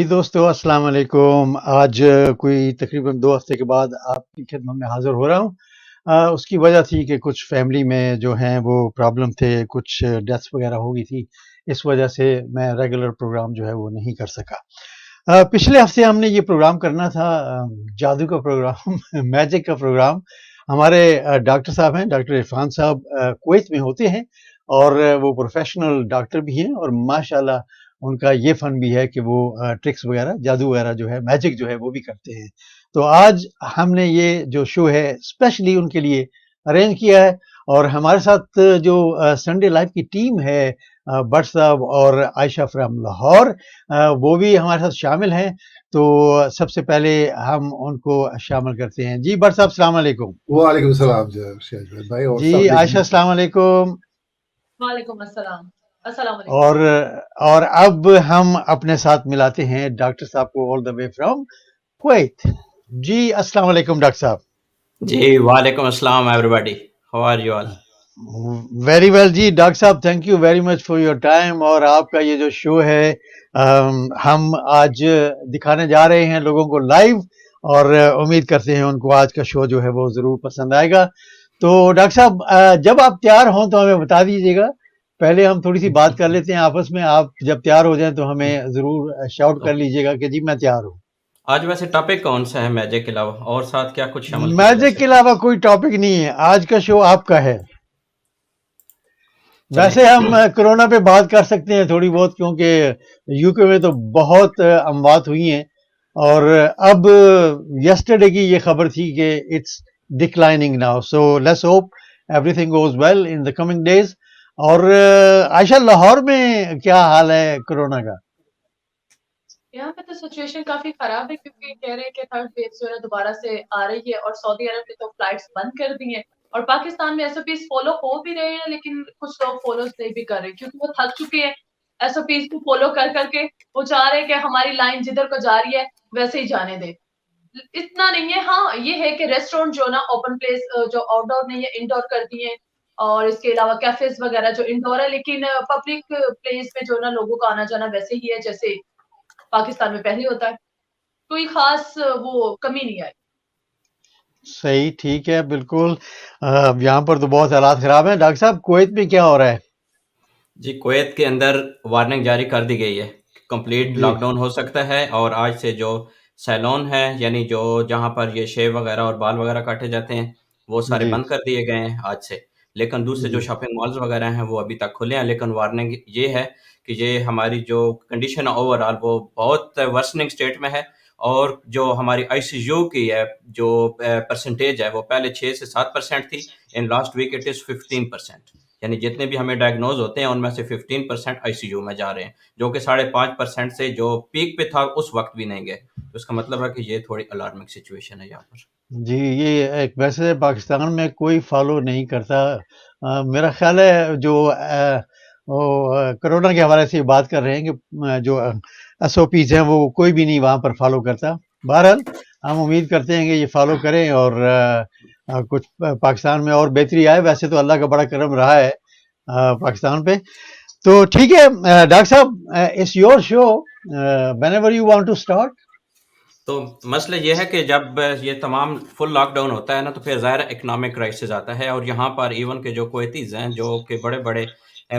जी दोस्तों, अस्सलाम वालेकुम। आज कोई तकरीबन 2 हफ़्ते के बाद आपकी खिदमत में हाज़िर हो रहा हूँ। उसकी वजह थी कि कुछ फैमिली में जो हैं वो प्रॉब्लम थे, कुछ डेथ्स वग़ैरह हो गई थी। इस वजह से मैं रेगुलर प्रोग्राम जो है वो नहीं कर सका। पिछले हफ़्ते हमने ये प्रोग्राम करना था, जादू का प्रोग्राम मैजिक का प्रोग्राम। हमारे डॉक्टर साहब हैं, डॉक्टर इरफ़ान साहब कुवैत में होते हैं और वो प्रोफ़ेशनल डॉक्टर भी हैं और माशाअल्लाह उनका ये फ़न भी है कि वो ट्रिक्स वग़ैरह, जादू वग़ैरह जो है, मैजिक जो है वो भी करते हैं। तो आज हमने ये जो शो है स्पेशली उनके लिए अरेंज किया है और हमारे साथ जो संडे लाइव की टीम है, भट्ट साहब और आयशा फ्रॉम लाहौर, वो भी हमारे साथ शामिल हैं। तो सबसे पहले हम उनको शामिल करते हैं। जी भट्ट साहब, अस्सलाम वालेकुम। वालेकुम सलाम शहजाद भाई और जी सब आयशा, लिखने अस्सलाम वालेकुम। वालेकुम अस्सलाम। अस्सलाम वालेकुम। और और अब हम अपने साथ मिलाते हैं डॉक्टर साहब को all the way from Kuwait. जी अस्सलाम वालेकुम डॉक्टर साहब। जी वालेकुम अस्सलाम everybody, how are you all? Very well जी डॉक्टर साहब, thank you very much for your time. और आपका ये जो शो है, हम आज दिखाने जा रहे हैं लोगों को लाइव और उम्मीद करते हैं उनको आज का शो जो है वो ज़रूर पसंद आएगा। तो डॉक्टर साहब, जब आप तैयार हों तो हमें बता दीजिएगा। पहले हम थोड़ी सी बात कर लेते हैं आपस में। आप जब तैयार हो जाएं तो हमें ज़रूर शाउट कर लीजिएगा कि जी मैं तैयार हूँ। आज वैसे टॉपिक कौन सा है मैजिक के अलावा, और साथ क्या कुछ शामिल किया जा मैजिक के सकता है? अलावा कोई टॉपिक नहीं है, आज का शो आपका है। चलें। वैसे हम कोरोना पे बात कर सकते हैं थोड़ी बहुत, क्योंकि यूके में तो बहुत अमवात हुई हैं और अब यस्टरडे की ये खबर थी कि it's declining now, so let's hope everything goes well in the coming days. और आयशा, लाहौर में क्या हाल है कोरोना का? यहाँ पे तो सिचुएशन काफी खराब है क्योंकि कह रहे हैं कि थर्ड वेव जो है दोबारा से आ रही है और सऊदी अरब ने तो फ्लाइट्स बंद कर दी हैं और पाकिस्तान में एसओपीज फॉलो हो भी रहे हैं, लेकिन कुछ लोग फॉलो नहीं भी कर रहे क्योंकि वो थक चुके हैं एसओपीज को फॉलो कर करके। वो चाह रहे हैं कि हमारी लाइन जिधर को जा रही है वैसे ही जाने दे। इतना नहीं है। हाँ, ये है कि रेस्टोरेंट जो ना ओपन प्लेस जो आउटडोर नहीं है इंडोर कर दिए और इसके अलावा कैफेज वगैरह जो इंडोर है, लेकिन पब्लिक प्लेस में जो ना लोगों का आना जाना वैसे ही है जैसे पाकिस्तान में पहले होता है। कोई खास वो कमी नहीं आई। सही, ठीक है, बिल्कुल। यहाँ पर तो बहुत हालात ख़राब हैं। डॉक्टर साहब, कुवैत में क्या हो रहा है? जी, कुवैत के अंदर वार्निंग जारी कर दी गई है, कंप्लीट जी लॉकडाउन हो सकता है। और आज से जो सैलून है, यानी जो जहाँ पर ये शेव वगैरह और बाल वगैरह काटे जाते हैं, वो सारे जी बंद कर दिए गए हैं आज से। लेकिन दूसरे जो जी शॉपिंग मॉल्स वगैरह हैं वो अभी तक खुले हैं, लेकिन वार्निंग ये है कि ये हमारी जो कंडीशन है ओवरऑल वो बहुत वर्सनिंग स्टेट में है। और जो हमारी आईसीयू की है जो परसेंटेज है वो पहले 6 से 7% थी, in last week it is 15%। यानी जितने भी हमें डायग्नोज होते हैं उनमें से 15% आईसीयू में जा रहे हैं, जो कि 5.5% से जो पीक पे था उस वक्त भी नहीं गए। तो इसका मतलब है कि ये थोड़ी अलार्मिंग सिचुएशन है यहाँ पर। जी, ये एक वैसे पाकिस्तान में कोई फॉलो नहीं करता। मेरा ख्याल है जो वो कोरोना के हवाले से बात कर रहे हैं कि जो एसओपीज हैं वो कोई भी नहीं वहाँ पर फॉलो करता। बहरहाल हम उम्मीद करते हैं कि ये फॉलो करें और कुछ पाकिस्तान में और बेहतरी आए। वैसे तो अल्लाह का बड़ा करम रहा है पाकिस्तान पे। तो ठीक है डॉक्टर साहब, it's your show, whenever you want to start. तो मसला ये है कि जब ये तमाम फुल लॉकडाउन होता है ना, तो फिर ज़ाहिर इकोनॉमिक क्राइसिस आता है। और यहाँ पर इवन के जो कुवैतीज़ हैं जो कि बड़े बड़े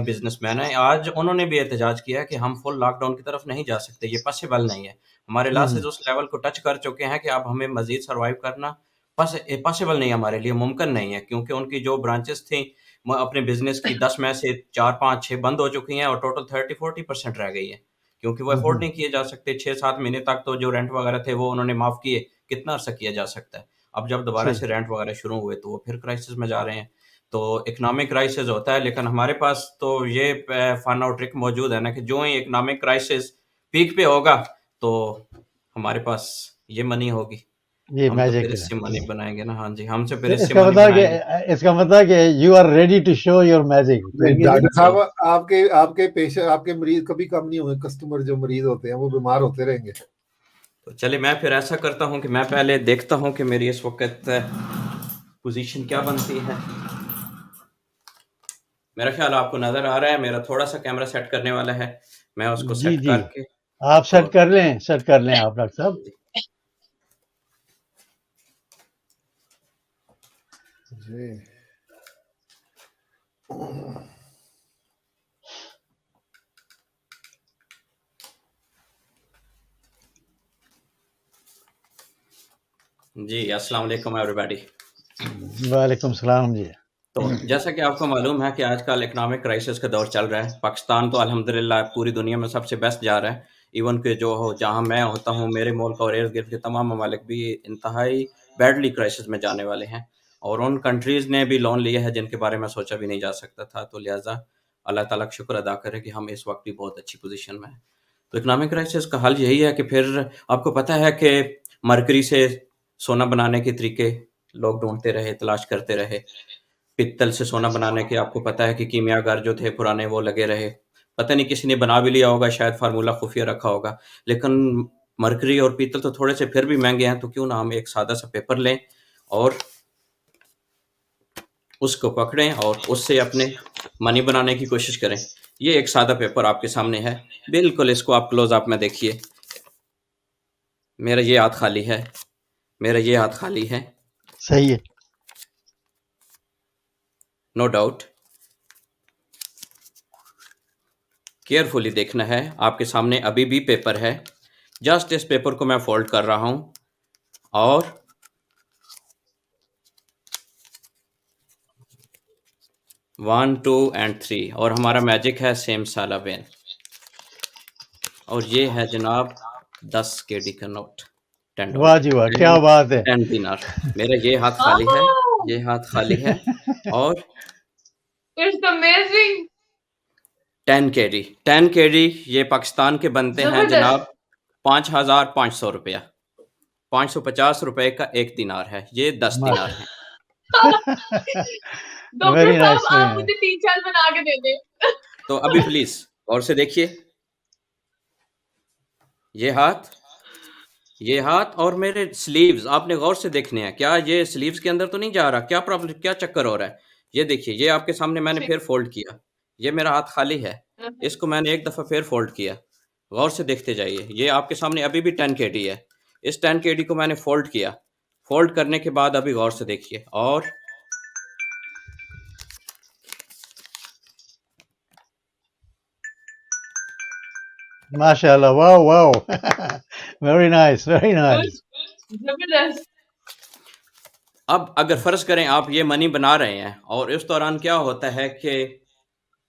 बिजनेसमैन हैं, आज उन्होंने भी एहतजाज किया कि हम फुल लॉकडाउन की तरफ नहीं जा सकते, ये पॉसिबल नहीं है। हमारे लॉसेज उस लेवल को टच कर चुके हैं कि अब हमें मजीद सर्वाइव करना पॉसिबल नहीं है, हमारे लिए मुमकिन नहीं है। क्योंकि उनकी जो ब्रांचेस थी अपने बिजनेस की 10 में से 4 5 6 बंद हो चुकी हैं और टोटल 30-40% रह गई है, क्योंकि वो अफोर्ड नहीं किए जा सकते। 6-7 महीने तक तो जो रेंट वगैरह थे वो उन्होंने माफ़ किए, कितना अर्सा किया जा सकता है। अब जब दोबारा सही। से रेंट वगैरह शुरू हुए तो वो फिर क्राइसिस में जा रहे हैं। तो इकोनॉमिक क्राइसिस होता है, लेकिन हमारे पास तो ये फन और ट्रिक मौजूद है ना कि जो ही इकोनॉमिक क्राइसिस पीक पे होगा तो हमारे पास ये मनी होगी। ये हम तो फिर मैजिक है। इससे मनी बनाएँगे ना। हाँ जी, हमसे फिर तो इससे इसका मनी मतलब बनाएँगे। कि you are ready to show your magic, नहीं सही है जी। डॉक्टर जी। साहब आपके आपके पेशेंट आपके मरीज कभी कम नहीं होंगे। कस्टमर जो मरीज होते हैं वो बीमार होते रहेंगे। तो चलिए मैं फिर ऐसा करता हूँ कि मैं पहले देखता हूँ कि मेरी इस वक़्त पोज़ीशन क्या बनती है। मेरा ख्याल आपको नज़र आ रहा है, मेरा थोड़ा-सा कैमरा सेट करने वाला है, मैं उसको जी सेट जी। करके आप सेट और कर लें आप डॉक्टर साहब। जी जी, अस्सलाम वालेकुम एवरीबॉडी। वालेकुम सलाम जी। तो जैसा कि आपको मालूम है कि आजकल इकोनॉमिक क्राइसिस का दौर चल रहा है। पाकिस्तान तो अल्हम्दुलिल्लाह पूरी दुनिया में सबसे बेस्ट जा रहा है। इवन कि जो हो जहाँ मैं होता हूँ, मेरे मुल्क और इर्द-गिर्द के तमाम ममालिक भी इंतहाई बैडली क्राइसिस में जाने वाले हैं। और उन कंट्रीज़ ने भी लोन लिए हैं जिनके बारे में सोचा भी नहीं जा सकता था। तो लिहाज़ा अल्लाह ताला का शुक्र अदा करें कि हम इस वक़्त भी बहुत अच्छी पोज़ीशन में हैं। तो इकोनॉमिक क्राइसिस का हल यही है कि फिर आपको पता है कि मरकरी से सोना बनाने के तरीके लोग ढूँढते रहे, तलाश करते रहे। पित्तल से सोना बनाने के आपको पता है कि कीमियागर जो थे पुराने वो लगे रहे। पता नहीं किसी ने बना भी लिया होगा, शायद फ़ॉर्मूला खुफ़िया रखा होगा। लेकिन मरकरी और पीतल तो थोड़े से फिर भी महँगे हैं, तो क्यों ना हम एक सादा-सा पेपर लें और उसको पकड़ें और उससे अपने मनी बनाने की कोशिश करें। ये एक सादा पेपर आपके सामने है। बिल्कुल इसको आप क्लोज़-अप में देखिए। मेरा ये हाथ खाली है, मेरा ये हाथ खाली है। सही है। No doubt. केयरफुली देखना है, आपके सामने अभी भी पेपर है। जस्ट इस पेपर को मैं फ़ोल्ड कर रहा हूँ और 1, 2 एंड 3 और हमारा मैजिक है सेम सालाबेन। और ये है जनाब 10 केडी का नोट, $10 वाह जी वाह, क्या बात है। 10 दिनार। मेरा ये हाथ खाली है, ये हाथ खाली है और इट्स अमेजिंग। 10 केडी ये पाकिस्तान के बनते हैं जबरदस्त। जनाब 5,500 रुपया। 550 रुपए का 1 दिनार है, ये 10 दिनार माशा हैं। डॉक्टर वेरी साहब नाइस, वेरी आप नाइस। मुझे 3-4 बना के दे दें। तो अभी प्लीज़ गौर से देखिए, ये हाथ और मेरे स्लीव्स आपने गौर से देखने हैं। क्या ये स्लीव्स के अंदर तो नहीं जा रहा? क्या प्रॉब्लम, क्या चक्कर हो रहा है? ये देखिए, ये आपके सामने मैंने ठीक। फिर फ़ोल्ड किया। ये मेरा हाथ खाली है। इसको मैंने एक दफ़ा फिर फ़ोल्ड किया। गौर से देखते जाइए। ये आपके सामने अभी भी 10 केडी है। इस 10 केडी को मैंने फ़ोल्ड किया। फ़ोल्ड करने के बाद अभी गौर से देखिए और माशाल्लाह, wow wow. Very nice, very nice. जबरदस्त। अब अगर फ़र्ज़ करें आप ये मनी बना रहे हैं और इस दौरान क्या होता है कि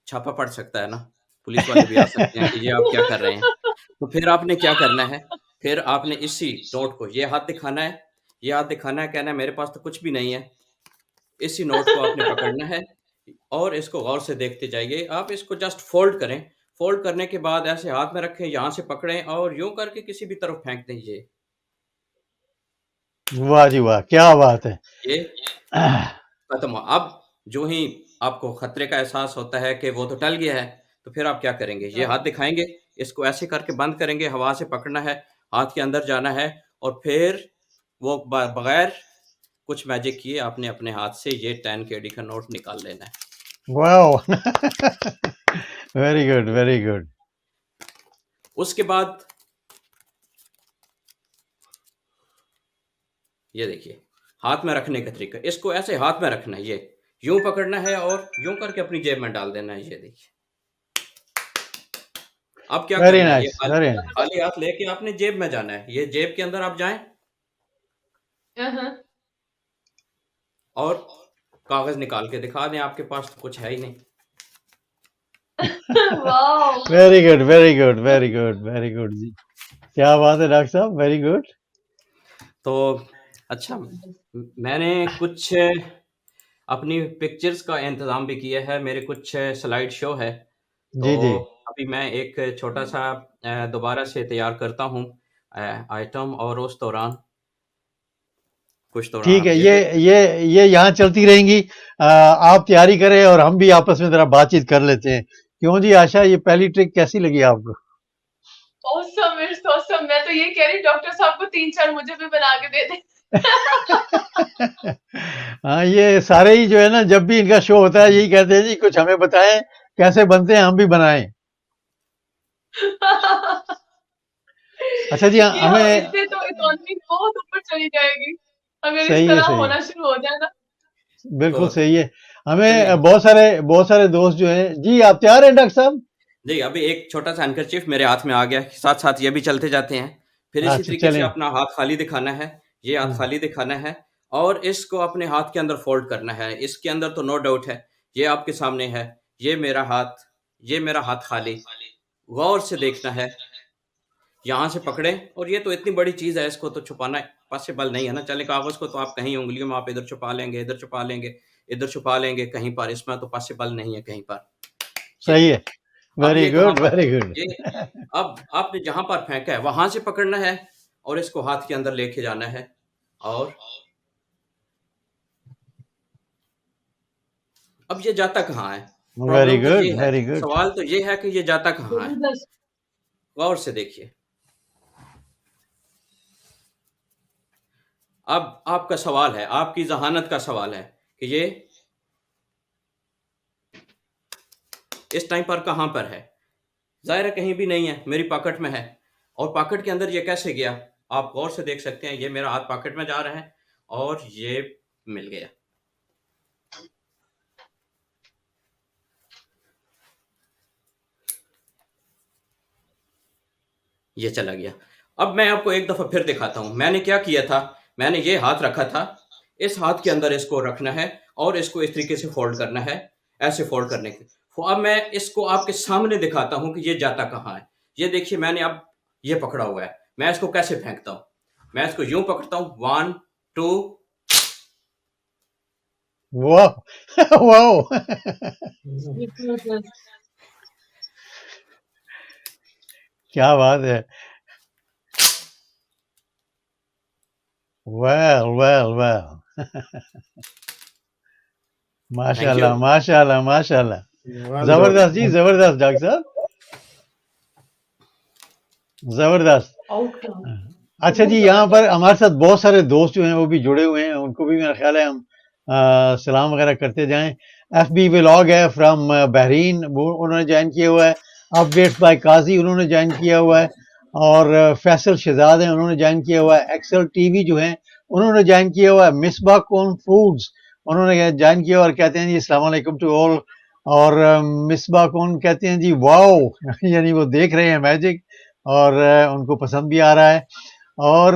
छापा पड़ सकता है ना, पुलिस वाले भी आ सकते हैं कि ये आप क्या कर रहे हैं। तो फिर आपने क्या करना है, फिर आपने इसी नोट को ये हाथ दिखाना है, ये हाथ दिखाना है, कहना है मेरे पास तो कुछ भी नहीं है। इसी नोट को आपने पकड़ना है और इसको गौर से देखते जाइए। आप इसको जस्ट फ़ोल्ड करें, फ़ोल्ड करने के बाद ऐसे हाथ में रखें, यहाँ से पकड़ें और यूँ करके किसी भी तरफ फेंक दें ये। वाह जी वाह, क्या बात है। ये खत्म। अब जो ही आपको खतरे का एहसास होता है कि वो तो टल गया है, तो फिर आप क्या करेंगे? ये हाथ दिखाएँगे, इसको ऐसे करके बंद करेंगे, हवा से पकड़ना है, हाथ के अंदर जाना है और फिर वो बगैर कुछ मैजिक किए आपने अपने हाथ से ये 10 केडी का नोट निकाल लेना है। Wow. Very good, very good. उसके बाद ये देखिए, हाथ में रखने का तरीका, इसको ऐसे हाथ में रखना है, ये यूँ पकड़ना है और यूँ करके अपनी जेब में डाल देना है, ये देखिए। अब क्या वेरी करना है, ये नाइस, वेरी नाइस। खाली हाथ लेके आपने जेब में जाना है। ये जेब के अंदर आप जाएँ और कागज़ निकाल के दिखा दें, आपके पास तो कुछ है ही नहीं। Wow. Very good, very good, very good, very good जी। क्या बात है डॉक्टर साहब, वेरी गुड। तो अच्छा, मैंने कुछ अपनी पिक्चर्स का इंतज़ाम भी किया है, मेरे कुछ स्लाइड शो है। तो जी जी, अभी मैं एक छोटा-सा दोबारा से तैयार करता हूँ आइटम और उस दौरान कुछ दौरान ठीक आप है। ये ये देख ये ये यहाँ चलती रहेंगी। आप तैयारी करें और हम भी आपस में ज़रा बातचीत कर लेते हैं। क्यों जी आशा, ये पहली ट्रिक कैसी लगी आपको? Awesome, it's awesome. मैं तो ये कह रही डॉक्टर साहब को 3-4 मुझे भी बना के दे दें। हाँ, ये सारे ही जो है ना, जब भी इनका शो होता है यही कहते हैं जी कुछ हमें बताएं कैसे बनते हैं, हम भी बनाएं। अच्छा जी, कि हम हमें इससे तो इकोनॉमी बहुत ऊपर चली जाएगी अगर इस सही है, तरह सही है, होना शुरू हो जाए ना। बिल्कुल तो सही है। चलिए हमें बहुत सारे दोस्त जो हैं जी, आप तैयार हैं डॉक्टर साहब? जी, अभी एक छोटा-सा हैंडकरचीफ मेरे हाथ में आ गया, साथ-साथ ये भी चलते जाते हैं। फिर इसी अच्छा तरीके से चलें। अपना हाथ खाली दिखाना है, ये हाथ हाँ, खाली दिखाना है और इसको अपने हाथ के अंदर फ़ोल्ड करना है। इसके अंदर तो नो डाउट है, ये आपके सामने है, ये मेरा हाथ खाली। गौर से देखना है, यहाँ से पकड़ें और ये तो इतनी बड़ी चीज़ है, इसको तो छुपाना पॉसिबल नहीं है ना। चलें कागज़ को तो आप कहीं उँगलियों में आप इधर छुपा लेंगे, इधर छुपा लेंगे, इधर छुपा लेंगे कहीं पर, इसमें तो पॉसिबल नहीं है कहीं पर। ये सही है। अब वेरी ये कहाँ गुड, पर वेरी है? गुड। ये अब आपने जहाँ पर फेंका है, वहाँ से पकड़ना है और इसको हाथ के अंदर लेके जाना है और अब ये जाता कहाँ है? वेरी प्रॉब्लम तो ये गुड, है, वेरी गुड। सवाल तो ये है कि ये जाता कहाँ है? जबरदस्त। गौर से देखिए। अब आपका सवाल है, आपकी ज़हानत का सवाल है कि ये इस टाइम पर कहाँ पर है? ज़ाहिर है कहीं भी नहीं है, मेरी पॉकेट में है और पॉकेट के अंदर ये कैसे गया? आप गौर से देख सकते हैं, ये मेरा हाथ पॉकेट में जा रहा है और ये मिल गया। ये चला गया। अब मैं आपको एक दफ़ा फिर दिखाता हूँ। मैंने क्या किया था, मैंने ये हाथ रखा था, इस हाथ के अंदर इसको रखना है और इसको इस तरीके से फ़ोल्ड करना है, ऐसे फ़ोल्ड करने के अब मैं इसको आपके सामने दिखाता हूँ कि ये जाता कहाँ है। ये देखिए मैंने अब ये पकड़ा हुआ है, मैं इसको कैसे फेंकता हूँ? मैं इसको यूँ पकड़ता हूँ 1, 2 वाह! वाओ! जबरदस्त। क्या बात है। Well, well, well. Thank you. माशाल्लाह, माशाल्लाह, माशाल्लाह। वेल ज़बरदस्त जी, डन। ज़बरदस्त डॉक्टर साहब, ज़बरदस्त। आउटकम अच्छा जी, बहुत यहाँ पर जबरदस्त। हमारे साथ बहुत सारे दोस्त जो हैं वो भी जुड़े हुए हैं, उनको भी मेरा ख़्याल है हम सलाम वगैरह करते जाएँ। एफबी व्लॉग है फ्रॉम बहरीन, वो उन्होंने जॉइन किया हुआ है। अपडेट्स बाय काज़ी उन्होंने जॉइन किया हुआ है और फैसल शहज़ाद हैं, उन्होंने जॉइन किया हुआ है। एक्सेल टीवी जो हैं, उन्होंने जॉइन किया हुआ है। मिसबाह कौन फूड्स उन्होंने जॉइन किया और कहते हैं जी अस्सलाम वालेकुम टू ऑल। और मिसबाह कौन कहते हैं जी वाओ यानी वो देख रहे हैं मैजिक और उनको पसंद भी आ रहा है। और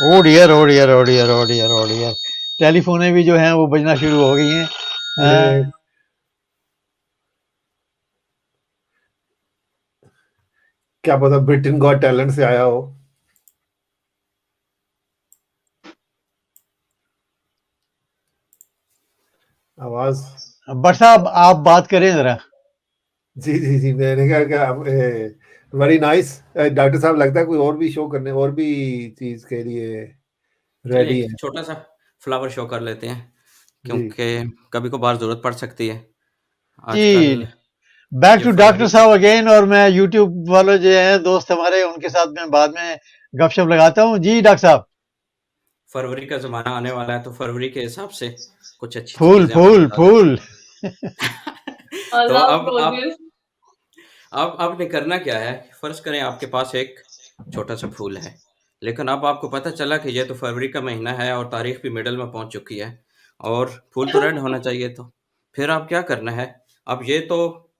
ओ डियर, ओ डियर, ओ डियर, ओ डियर, ओ डियर, टेलीफोनें भी जो हैं वो बजना शुरू हो गई हैं। ये क्या पता ब्रिटेन गॉट टैलेंट से आया हो। आवाज। बट साहब आप बात करें जरा। जी जी जी, मैंने कहा क्या वेरी नाइस। डॉक्टर साहब लगता है कोई और भी शो करने और भी चीज के लिए चलिए रेडी एक है। छोटा-सा फ्लावर शो कर लेते हैं, जी क्योंकि कभी-कभार ज़रूरत पड़ सकती है। जी, आजकल बैक ये टू फरवरी डॉक्टर का साहब अगेन। और मैं यूट्यूब वाले जो हैं दोस्त हमारे उनके साथ में बाद में गपशप लगाता हूँ जी डॉक्टर साहब। फरवरी का ज़माना आने वाला है, तो फरवरी के हिसाब से कुछ अच्छी फूल चीज़ें आपको फूल बता देता फूल। हूँ। आई तो लव अब आप रोजेस। अब आपने करना क्या है, फ़र्ज़ करें आपके पास एक छोटा-सा फूल है, लेकिन अब आपको पता चला कि ये तो फ़रवरी का महीना है और तारीख भी मिडल में पहुँच चुकी है और फूल तो रेड होना चाहिए तो। फिर आप क्या करना है, अब ये तो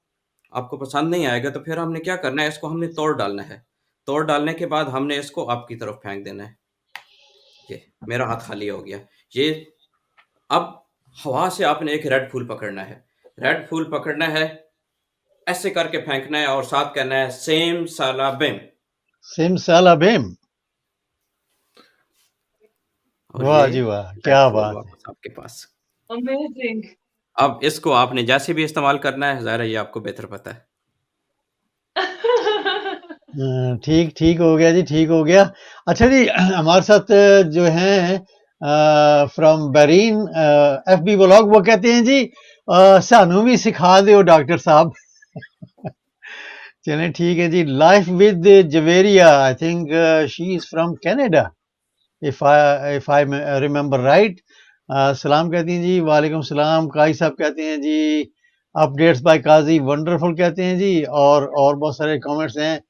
आपको पसंद नहीं आएगा, तो फिर हमने क्या करना है, इसको हमने तोड़ डालना है। तोड़ डालने के बाद हमने इसको आपकी तरफ फेंक देना है। ये मेरा हाथ खाली हो गया। ये अब हवा से आपने एक रेड फूल पकड़ना है। रेड फूल पकड़ना है, ऐसे करके फेंकना है और साथ कहना है सेम सालाबिम सिमसालाबिम। और वाह ये जी वाह, रेड क्या फूल बात है। वापस आपके पास। अमेजिंग। अब इसको आपने जैसे भी इस्तेमाल करना है, ज़ाहिर है ये आपको बेहतर पता है। ठीक ठीक हो गया जी, ठीक हो गया। अच्छा जी हमारे साथ जो हैं फ्रॉम बहरीन एफबी व्लॉग, वो कहते हैं जी सानू भी सिखा दो डॉक्टर साहब। चलें ठीक है जी। Life with Javeria, I think she is from Canada, if I remember right. सलाम कहती हैं जी, वालेकुम सलाम। काजी साहब कहते हैं जी अपडेट्स बाय काजी वंडरफुल कहते हैं जी। और बहुत सारे कमेंट्स हैं।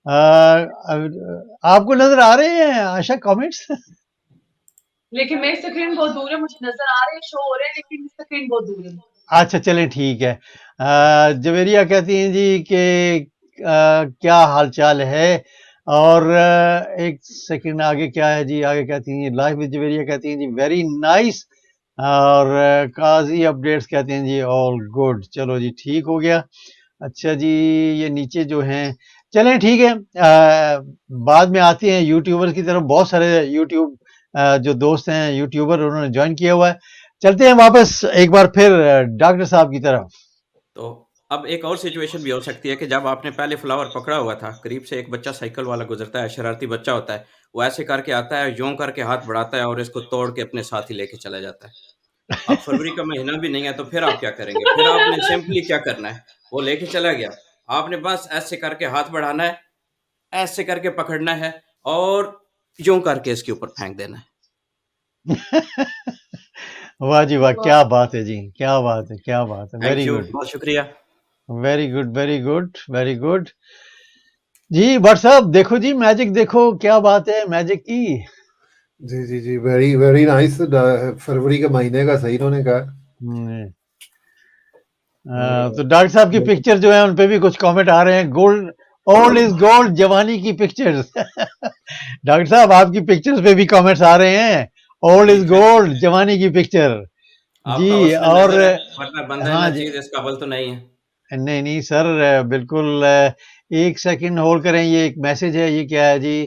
आपको नजर आ रहे हैं आशा कमेंट्स? लेकिन मेरी स्क्रीन बहुत दूर है, मुझे नजर आ रहे हैं, शो हो रहे हैं, लेकिन स्क्रीन बहुत दूर है। अच्छा चलें ठीक है। जवेरिया कहती हैं जी कि क्या हालचाल है, और एक सेकंड आगे क्या है जी, आगे कहती हैं लाइफ विद जवेरिया कहती हैं जी वेरी नाइस, और काजी अपडेट्स कहते हैं जी ऑल गुड। चलो जी ठीक हो गया। अच्छा जी, ये नीचे जो हैं, चलें ठीक है, बाद में आते हैं यूट्यूबर की तरफ। बहुत सारे यूट्यूब जो दोस्त हैं यूट्यूबर, उन्होंने ज्वाइन किया हुआ है। चलते हैं वापस एक बार फिर डॉक्टर साहब की तरफ। तो अब एक और सिचुएशन भी हो सकती है कि जब आपने पहले फ्लावर पकड़ा हुआ था, करीब से एक बच्चा साइकिल वाला गुजरता है, शरारती बच्चा होता है, वो ऐसे करके आता है, यूं करके हाथ बढ़ाता है और इसको तोड़ के अपने साथ ही लेके चला जाता है। अब फरवरी का महीना भी नहीं है, तो फिर आप क्या करेंगे? फिर आपने सिंपली क्या करना है, वो लेके चला गया, आपने बस ऐसे करके हाथ बढ़ाना है, ऐसे करके पकड़ना है और यूं करके इसके ऊपर फेंक देना है। वाह जी वाह, क्या वाह, बात है जी, क्या बात है, क्या बात है, थैंक वेरी यू, गुड, बहुत शुक्रिया। Very good, very good, very good. जी भट्ट साहब देखो जी, मैजिक देखो, क्या बात है मैजिक की। जी जी जी, वेरी वेरी नाइस। फरवरी के महीने का सही इन्होंने कहा। हम्म, और तो डॉक्टर साहब की पिक्चर जो है उन पे भी कुछ कमेंट आ रहे हैं। गोल्ड, ओल्ड इज गोल्ड, जवानी की पिक्चर्स। डॉक्टर साहब आपकी पिक्चर्स पे भी कमेंट्स आ रहे हैं, ओल्ड जी, इज थैंक यू। गोल्ड, जवानी की पिक्चर। जी, आपका हुस्न और नज़र है, वरना बंदे हाँ जी, नचीज़ इस काबिल तो नहीं है। नहीं नहीं सर, बिल्कुल, एक सेकंड होल्ड करें, ये एक मैसेज है, ये क्या है जी,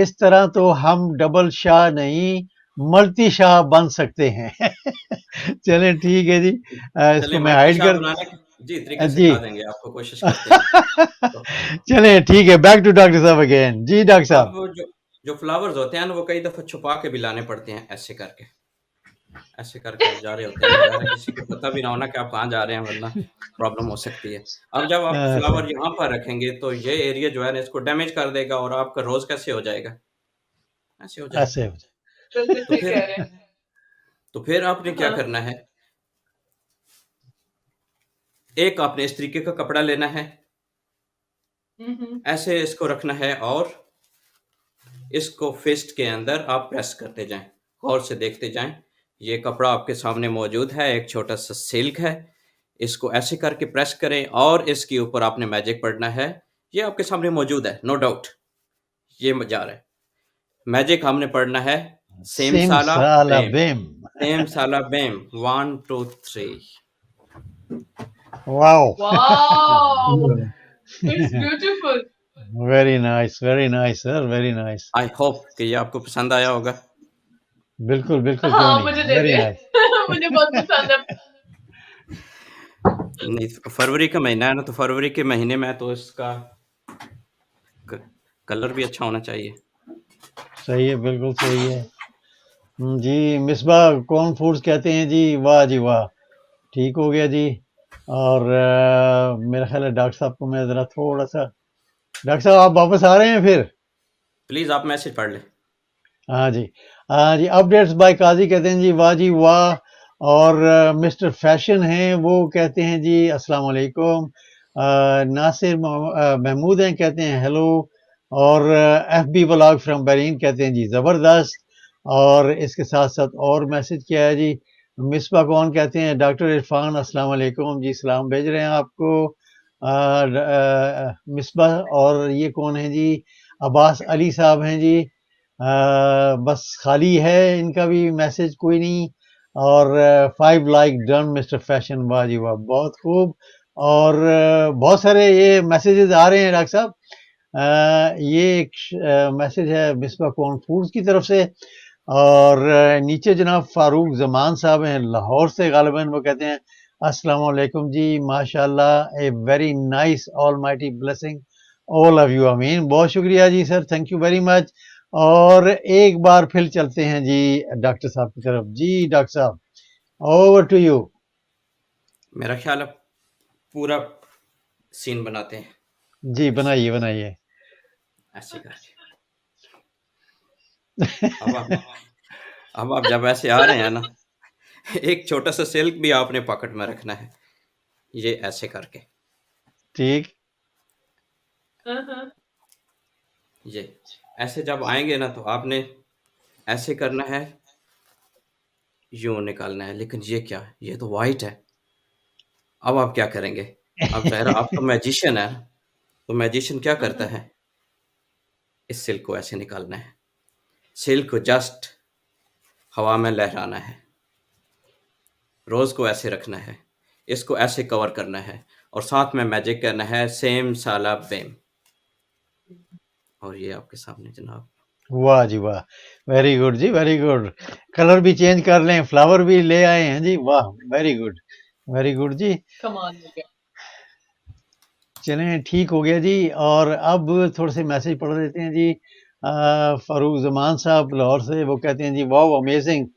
इस तरह तो हम डबल शाह नहीं मल्टी शाह बन सकते हैं। चलें ठीक है जी, चलिए इसको मैं मल्टी हाइड शाह कर, बनाने जी, तरीके जी। सिखा देंगे आपको, कोशिश करते हैं। तो चलें ठीक है, बैक टू डॉक्टर साहब अगेन। जी डॉक्टर अब साहब। वो जो जो फ्लावर्स होते हैं ना, वो कई दफ़ा छुपा के भी लाने पड़ते हैं, ऐसे करके आप जा रहे होते हैं, ज़ाहिर है किसी को पता भी ना हो ना कि आप कहाँ जा रहे हैं, वरना प्रॉब्लम हो सकती है। अब जब आप सही, फ्लावर यहाँ पर रखेंगे, तो ये एरिया जो है ना, इसको डैमेज कर देगा और आपका रोज़ कैसे हो जाएगा? ऐसे हो जाएगा। ऐसे हो जाए। बिल्कुल तो सही फिर कह रहे हैं। आपने क्या हाँ, करना है, एक आपने इस तरीके का कपड़ा लेना है, हम्म, ऐसे इसको रखना है और इसको फिस्ट के अंदर आप प्रेस करते जाएं, गौर से देखते जाएं। ये कपड़ा आपके सामने मौजूद है, एक छोटा सा सिल्क है, इसको ऐसे करके प्रेस करें और इसके ऊपर आपने मैजिक पढ़ना है। ये आपके सामने मौजूद है, नो डाउट, ये जा रहा है। मैजिक हमने पढ़ना है, सेम सिम साला साला बेम, बेम। सेम साला बेम, 1 2 3। Wow. Wow, it's beautiful. Very nice sir, very nice. I hope कि ये आपको पसंद आया होगा। बिल्कुल बिल्कुल, क्यों हाँ, नहीं, मुझे दे वेरी दे। नाइस। मुझे बहुत पसंद है। नहीं, फरवरी का महीना है ना, तो फरवरी के महीने में तो इसका कलर भी अच्छा होना चाहिए। सही है, बिल्कुल सही है। जी मिसबा कॉर्न फूड्स कहते हैं जी, वाह जी वाह, ठीक हो गया जी। और मेरा ख्याल है डॉक्टर साहब को मैं ज़रा थोड़ा सा, डॉक्टर साहब आप वापस आ रहे हैं फिर? प्लीज़ आप मैसेज पढ़ लें। हाँ जी, हाँ जी। अपडेट्स बाय काजी कहते हैं जी वाह। और मिस्टर फैशन हैं, वो कहते हैं जी अस्सलाम वालेकुम। नासिर महमूद हैं, कहते हैं हेलो। और एफबी व्लॉग फ्रॉम बहरीन कहते हैं जी ज़बरदस्त। और इसके साथ साथ और मैसेज किया है जी, मिसबा कौन कहते हैं डॉक्टर इरफान अस्सलाम वालेकुम जी, सलाम भेज रहे हैं आपको मिसबा। और ये कौन है जी, अब्बास अली साहब हैं जी। बस खाली है, इनका भी मैसेज कोई नहीं। और 5 लाइक डन मिस्टर फैशन, वाह जी वाह, बहुत खूब। और बहुत सारे ये मैसेजेस आ रहे हैं डॉक्टर साहब। ये एक मैसेज है मिसबा कॉर्न फूड्स की तरफ से। और नीचे जनाब फारूक जमान साहब हैं लाहौर से, गालिबन वो कहते हैं अस्सलाम वालेकुम जी, माशाल्लाह, a very nice almighty blessing all of you, अमीन। बहुत शुक्रिया जी sir, thank you very much. और एक बार फिर चलते हैं जी डॉक्टर साहब की तरफ। जी डॉक्टर साहब, ओवर टू यू। मेरा ख्याल है पूरा सीन बनाते हैं, जी ऐसे बनाइए बनाइए। ऐसे करके। अब आप जब ऐसे आ रहे हैं ना, एक छोटा सा सिल्क भी आपने पॉकेट में रखना है, ये ऐसे करके। ठीक। हाँ, हाँ। ये ऐसे जब आएँगे ना तो आपने ऐसे करना है, यूँ निकालना है, लेकिन ये क्या है? ये तो व्हाइट है। अब आप क्या करेंगे? अब ज़ाहिर आप तो मैजिशियन हैं, तो मैजिशियन क्या करता है? इस सिल्क को ऐसे निकालना है। सिल्क को जस्ट हवा में लहराना है। रोज़ को ऐसे रखना है। इसको ऐसे कवर करना है और साथ में मैजिक करना है सेम साला बेम। और ये आपके सामने जनाब। वाह जी वाह, वेरी गुड जी, वेरी गुड। कलर भी चेंज कर लें, फ्लावर भी ले आए हैं जी, वाह, वेरी गुड जी। कमाल हो गया। चलें, ठीक हो गया जी। और अब थोड़े से मैसेज पढ़ देते हैं जी। फ़ारूक ज़मान साहब लाहौर से, वो कहते हैं जी वाओ अमेजिंग,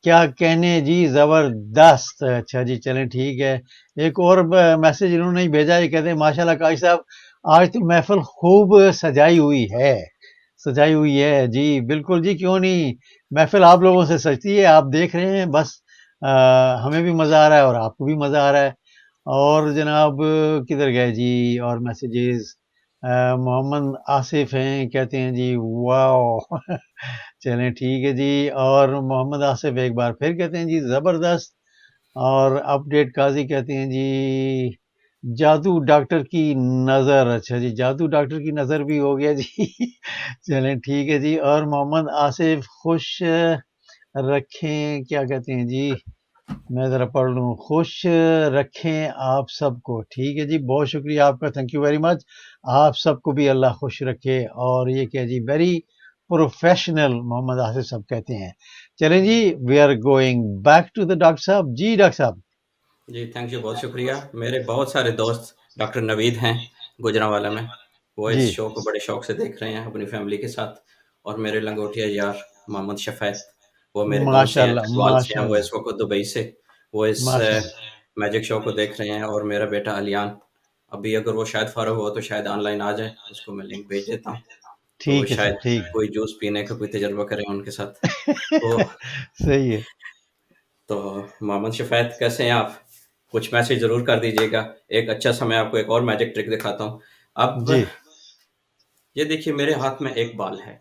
क्या कहने जी, ज़बरदस्त। अच्छा जी, चलें ठीक है। एक और मैसेज इन्होंने ही भेजा, ये कहते हैं माशाल्लाह काश साहब, आज तो महफिल खूब सजाई हुई है जी। बिल्कुल जी, क्यों नहीं, महफिल आप लोगों से सजती है, आप देख रहे हैं बस। हमें भी मज़ा आ रहा है और आपको भी मज़ा आ रहा है। और जनाब किधर गए जी और मैसेजेस? मोहम्मद आसिफ हैं, कहते हैं जी वाओ चलें ठीक है जी। और मोहम्मद आसिफ एक बार फिर कहते हैं जी ज़बरदस्त। और अपडेट काजी कहते हैं जी जादू डॉक्टर की नज़र। अच्छा जी, जादू डॉक्टर की नज़र भी हो गया जी चलें ठीक है जी। और मोहम्मद आसिफ खुश रखें, क्या कहते हैं जी, मैं ज़रा पढ़ लूँ, खुश रखें आप सबको। ठीक है जी, बहुत शुक्रिया आपका, थैंक यू वेरी मच। आप सबको भी अल्लाह खुश रखे। और ये क्या जी, वेरी प्रोफेशनल मोहम्मद आसिफ साहब कहते हैं। चलें जी, we are going back to the doctor साहब। जी डॉक्टर साहब। जी, थैंक यू, बहुत शुक्रिया। मेरे बहुत सारे दोस्त डॉक्टर नवीद हैं गुजरांवाला में, वो जी इस शो को बड़े शौक से देख रहे हैं अपनी फैमिली के साथ। और मेरे लंगोटिया यार मोहम्मद शफ़ैत, वो मेरे गाँव से हैं, माशाल्लाह जसवाल से हैं, वो माशाल्लाह इस वक़्त दुबई से वो इस माशाल्लाह। मैजिक शो को देख रहे हैं। और मेरा बेटा अलियान, अभी अगर वो शायद फ़ारग हुआ तो शायद ऑनलाइन आ जाए, उसको मैं लिंक भेज देता हूँ, तो वो ठीक है शायद सर, ठीक कोई जूस पीने का कोई तजुर्बा करें उनके साथ। तो सही है तो मोहम्मद शफ़ैत कैसे हैं आप? कुछ मैसेज ज़रूर कर दीजिएगा। एक अच्छा सा मैं आपको एक और मैजिक ट्रिक दिखाता हूँ। अब जी। ये देखिए मेरे हाथ में एक बाल है।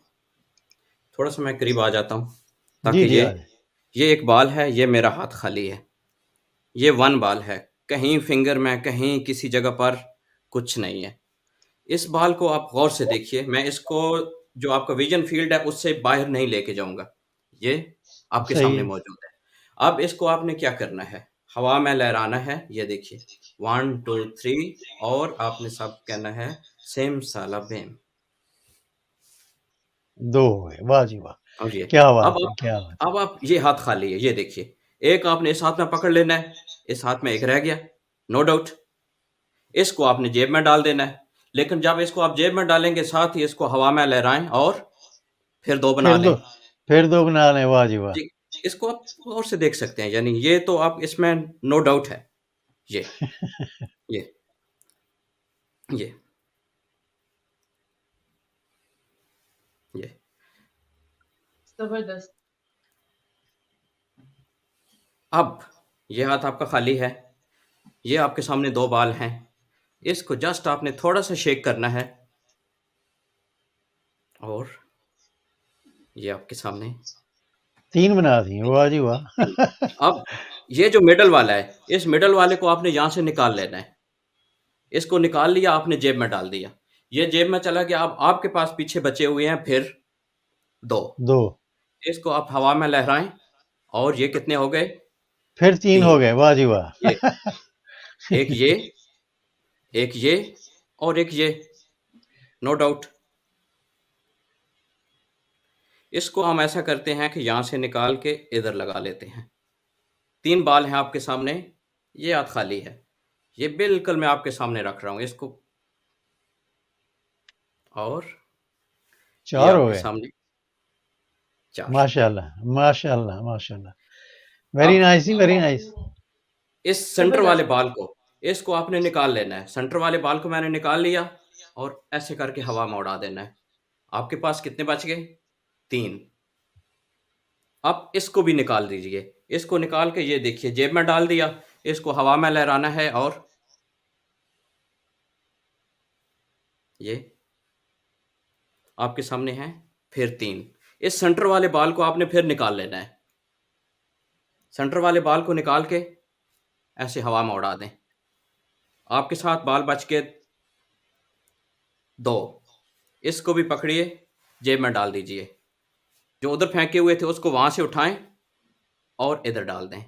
थोड़ा-सा मैं करीब आ जाता हूँ जी ताकि जी आज ये एक बाल है, ये मेरा हाथ खाली है। ये 1 बाल है। कहीं फिंगर में, कहीं किसी जगह पर कुछ नहीं है। इस बाल को आप गौर से देखिए, मैं इसको जो आपका विज़न फ़ील्ड है उससे बाहर नहीं लेके जाऊँगा। ये आपके सही सामने है। मौजूद है। अब इसको आपने क्या करना है, हवा में लहराना है, ये देखिए 1, 2, 3 और आपने सब कहना है सेम साला बेम। दो हो गए, वाह जी वाह, और ये क्या अब बात है, आप क्या बात अब आप ये हाथ खाली है, ये देखिए। एक आपने इस हाथ में पकड़ लेना है, इस हाथ में एक रह गया, नो डाउट। इसको आपने जेब में डाल देना है, लेकिन जब इसको आप जेब में डालेंगे साथ ही इसको हवा में लहराएँ और फिर 2 बना फिर लें। दो, फिर दो बना लें, वाह जी वाह। जी, इसको आप गौर से देख सकते हैं, यानी ये तो आप इसमें नो डाउट है। ये, ये, ये, ये। जबरदस्त। अब ये हाथ आपका खाली है, ये आपके सामने 2 बाल हैं। इसको जस्ट आपने थोड़ा-सा शेक करना है और ये आपके सामने तीन बना दिए, वाह जी वाह 3। अब ये जो मिडल वाला है, इस मिडल वाले को आपने यहाँ से निकाल लेना है। इसको निकाल लिया, आपने जेब में डाल दिया। ये जेब में चला गया, अब आपके पास पीछे बचे हुए हैं फिर 2। दो, इसको आप हवा में लहराएँ और ये कितने हो गए? फिर तीन हो 3। गए, वाह जी ये, वाह एक ये और एक ये, नो डाउट। इसको हम ऐसा करते हैं कि यहाँ से निकाल के इधर लगा लेते हैं। 3 बाल हैं आपके सामने, ये हाथ खाली है। ये बिल्कुल मैं आपके सामने रख रहा हूँ इसको और ये चार हो आपके गए, सामने 4। माशाल्लाह माशाल्लाह माशाल्लाह, वेरी अब नाइस जी, वेरी नाइस। इस सेंटर वाले जबरदस्त। बाल को, इसको आपने निकाल लेना है। सेंटर वाले बाल को मैंने निकाल लिया और ऐसे करके हवा में उड़ा देना है। आपके पास कितने बच गए? 3। अब इसको भी निकाल दीजिए। इसको निकाल के ये देखिए जेब में डाल दिया। इसको हवा में लहराना है और ये आपके सामने हैं, फिर 3। इस सेंटर वाले बाल को आपने फिर निकाल लेना है। सेंटर वाले बाल को निकाल के ऐसे हवा में उड़ा दें। आपके साथ बाल बच के 2। इसको भी पकड़िए, जेब में डाल दीजिए। जो उधर फेंके हुए थे उसको वहां से उठाएं और इधर डाल दें।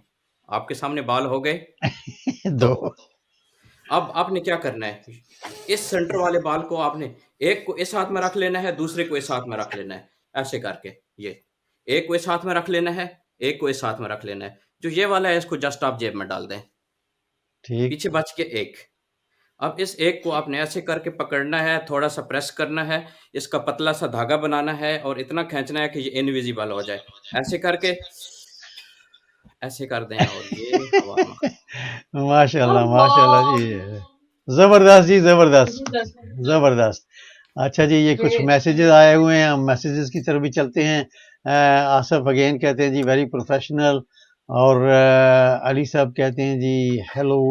आपके सामने बाल हो गए 2। 2 अब आपने क्या करना है, इस सेंटर वाले बाल को आपने एक को इस हाथ में रख लेना है, दूसरे को इस हाथ में रख लेना है, ऐसे करके। ये एक को इस हाथ में रख लेना है, एक को इस हाथ में रख लेना है। जो ये वाला है इसको जस्ट आप जेब में डाल दें। ठीक। पीछे बच के 1। अब इस एक को आपने ऐसे करके पकड़ना है, थोड़ा सा प्रेस करना है, इसका पतला सा धागा बनाना है और इतना खींचना है कि ये इनविजिबल हो जाए। ऐसे करके ऐसे कर दें और ये हवा में। माशाल्लाह माशाल्लाह जी, ज़बरदस्त जी, ज़बरदस्त ज़बरदस्त। अच्छा जी, ये कुछ मैसेजेस आए हुए हैं, हम मैसेजेस की तरफ भी चलते हैं। आसफ अगेन कहते हैं जी वेरी प्रोफेशनल, और अली साहब कहते हैं जी हेलो,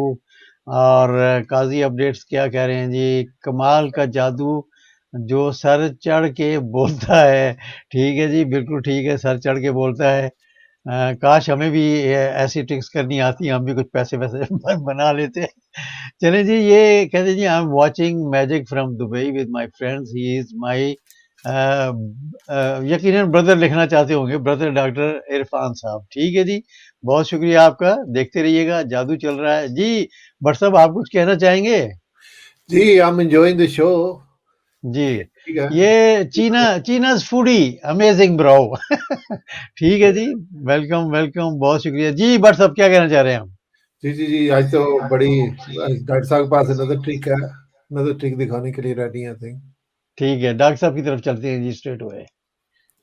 और काजी अपडेट्स क्या कह रहे हैं जी, कमाल का जादू जो सर चढ़ के बोलता है। ठीक है जी, बिल्कुल ठीक है, सर चढ़ के बोलता है। काश हमें भी ऐसी ट्रिक्स करनी आती, हम भी कुछ पैसे वैसे बना लेते। चलें जी, ये कहते जी I am watching magic from Dubai with my friends, he is my यकीनन ब्रदर लिखना चाहते होंगे, ब्रदर डॉक्टर इरफान साहब। ठीक है जी, बहुत शुक्रिया आपका, देखते रहिएगा, जादू चल रहा है जी। भट्ट साहब, आप कुछ कहना चाहेंगे? जी, I am enjoying the show जी, ठीक है। ये चीनाज फूडी अमेजिंग ब्रो। ठीक है जी, वेलकम वेलकम, बहुत शुक्रिया जी। भट्ट साहब, क्या कहना चाह रहे हैं हम? जी, आज तो बड़ी डॉक्टर साहब के पास अनदर ट्रिक है, अनदर ट्रिक दिखाने के लिए रेडी हैं, आई थिंक। ठीक है, डॉक्टर साहब की तरफ चलते हैं जी, स्ट्रेट अवे।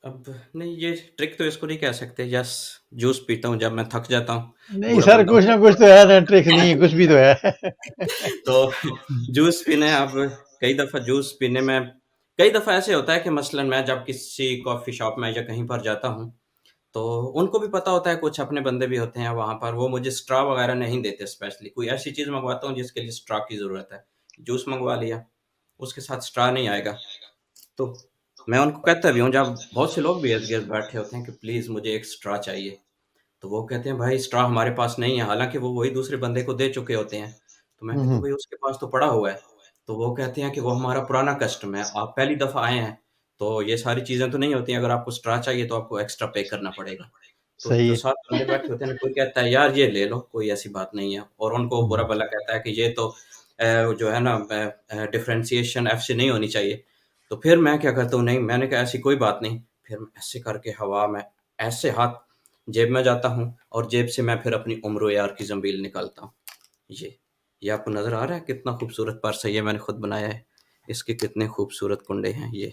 अब नहीं, ये ट्रिक तो इसको नहीं कह सकते। यस, जूस पीता हूँ जब मैं थक जाता हूँ, नहीं बूढ़ा सर, बंदा कुछ ना कुछ तो है ना, ट्रिक नहीं है, कुछ भी तो है। तो जूस पीने, अब कई दफ़ा जूस पीने में कई दफ़ा ऐसे होता है कि मसलन मैं जब किसी कॉफ़ी शॉप में या कहीं पर जाता हूँ, तो उनको भी पता होता है, कुछ अपने बंदे भी होते हैं वहाँ पर, वो मुझे स्ट्रॉ वगैरह नहीं देते। स्पेशली कोई ऐसी चीज़ मँगवाता हूँ जिसके लिए स्ट्रॉ की ज़रूरत है। जूस मँगवा लिया, उसके साथ स्ट्रॉ नहीं आएगा, तो मैं उनको कहता भी हूँ, जब बहुत से लोग भी इर्द-गिर्द बैठे होते हैं कि प्लीज़ मुझे एक स्ट्रॉ चाहिए, तो वो कहते हैं भाई स्ट्रॉ हमारे पास नहीं है, हालाँकि वो वही दूसरे बंदे को दे चुके होते हैं। तो मैं कहता हूँ भाई उसके पास तो पड़ा हुआ है। तो वो कहते हैं कि वो हमारा पुराना कस्टमर है, आप पहली दफ़ा आए हैं, तो ये सारी चीज़ें तो नहीं होती हैं, अगर आपको स्ट्रॉ चाहिए तो आपको एक्स्ट्रा पे करना पड़ेगा। तो सही जो है। 7 बंदे बैठे होते हैं ना, कोई कहता है यार ये ले लो, कोई ऐसी बात नहीं है, और उनको बुरा-भला कहता है कि ये तो जो है ना डिफरेंशिएशन एफ से नहीं होनी चाहिए। तो फिर मैं क्या करता हूँ, नहीं, मैंने कहा ऐसी कोई बात नहीं, फिर मैं ऐसे करके हवा में ऐसे हाथ जेब में जाता हूँ और जेब से मैं फिर अपनी उम्र यार की ज़ंबील निकालता हूँ। ये आपको नज़र आ रहा है कितना खूबसूरत पर्स है, ये मैंने खुद बनाया है। इसके कितने खूबसूरत कुंडे हैं। ये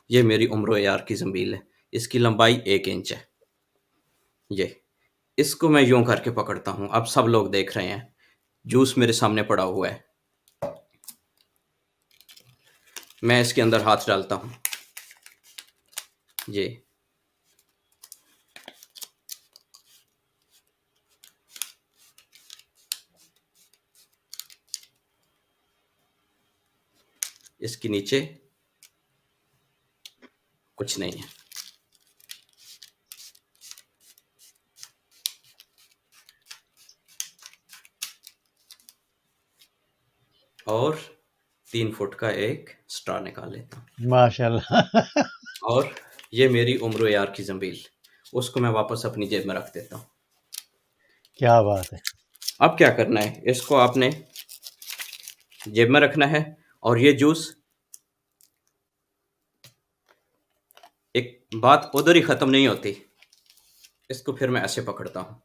ये मेरी उम्र यार की ज़ंबील है। इसकी लंबाई 1 इंच है। ये इसको मैं यूँ करके पकड़ता हूँ, अब सब लोग देख रहे हैं, जूस मेरे सामने पड़ा हुआ है। मैं इसके अंदर हाथ डालता हूँ, ये इसके नीचे कुछ नहीं है। और 3 फुट का एक स्ट्रॉ निकाल लेता हूँ। माशाल्लाह। और ये मेरी उम्र यार की ज़ंबील, उसको मैं वापस अपनी जेब में रख देता हूँ। क्या बात है। अब क्या करना है, इसको आपने जेब में रखना है, और ये जूस, एक बात उधर ही ख़त्म नहीं होती। इसको फिर मैं ऐसे पकड़ता हूँ,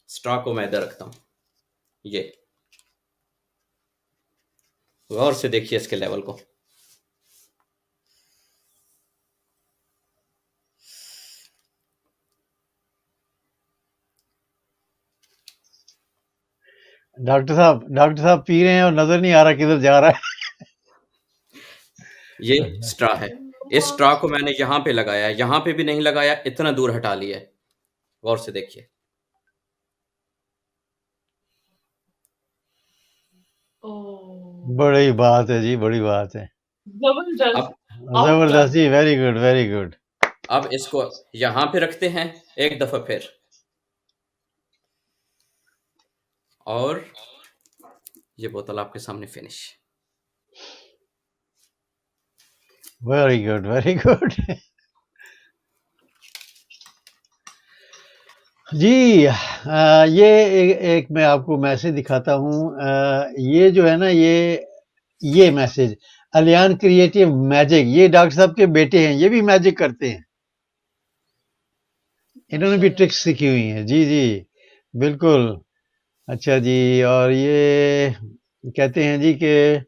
स्ट्रॉ को मैं इधर रखता हूँ। ये गौर से देखिए इसके लेवल को। डॉक्टर साहब पी रहे हैं और नजर नहीं आ रहा किधर जा रहा है। ये स्ट्रॉ है। इस स्ट्रॉ को मैंने यहाँ पे लगाया है, यहाँ पे भी नहीं लगाया, इतना दूर हटा लिया है। गौर से देखिए। ओह! बड़ी बात है जी, बड़ी बात है। जबरदस्त अब आउट जबरदस्त जी, वेरी गुड, वेरी गुड। अब इसको यहाँ पे रखते हैं एक दफा फिर, और ये बोतल आपके सामने finish. Very good, very good. जी, ये एक मैं आपको मैसेज दिखाता हूँ। ये जो है ना, ये मैसेज अलियान क्रिएटिव मैजिक, ये डॉक्टर साहब के बेटे हैं, ये भी मैजिक करते हैं। इन्होंने भी ट्रिक्स सीखी हुई हैं। जी जी, बिल्कुल। अच्छा जी, और ये कहते हैं जी कि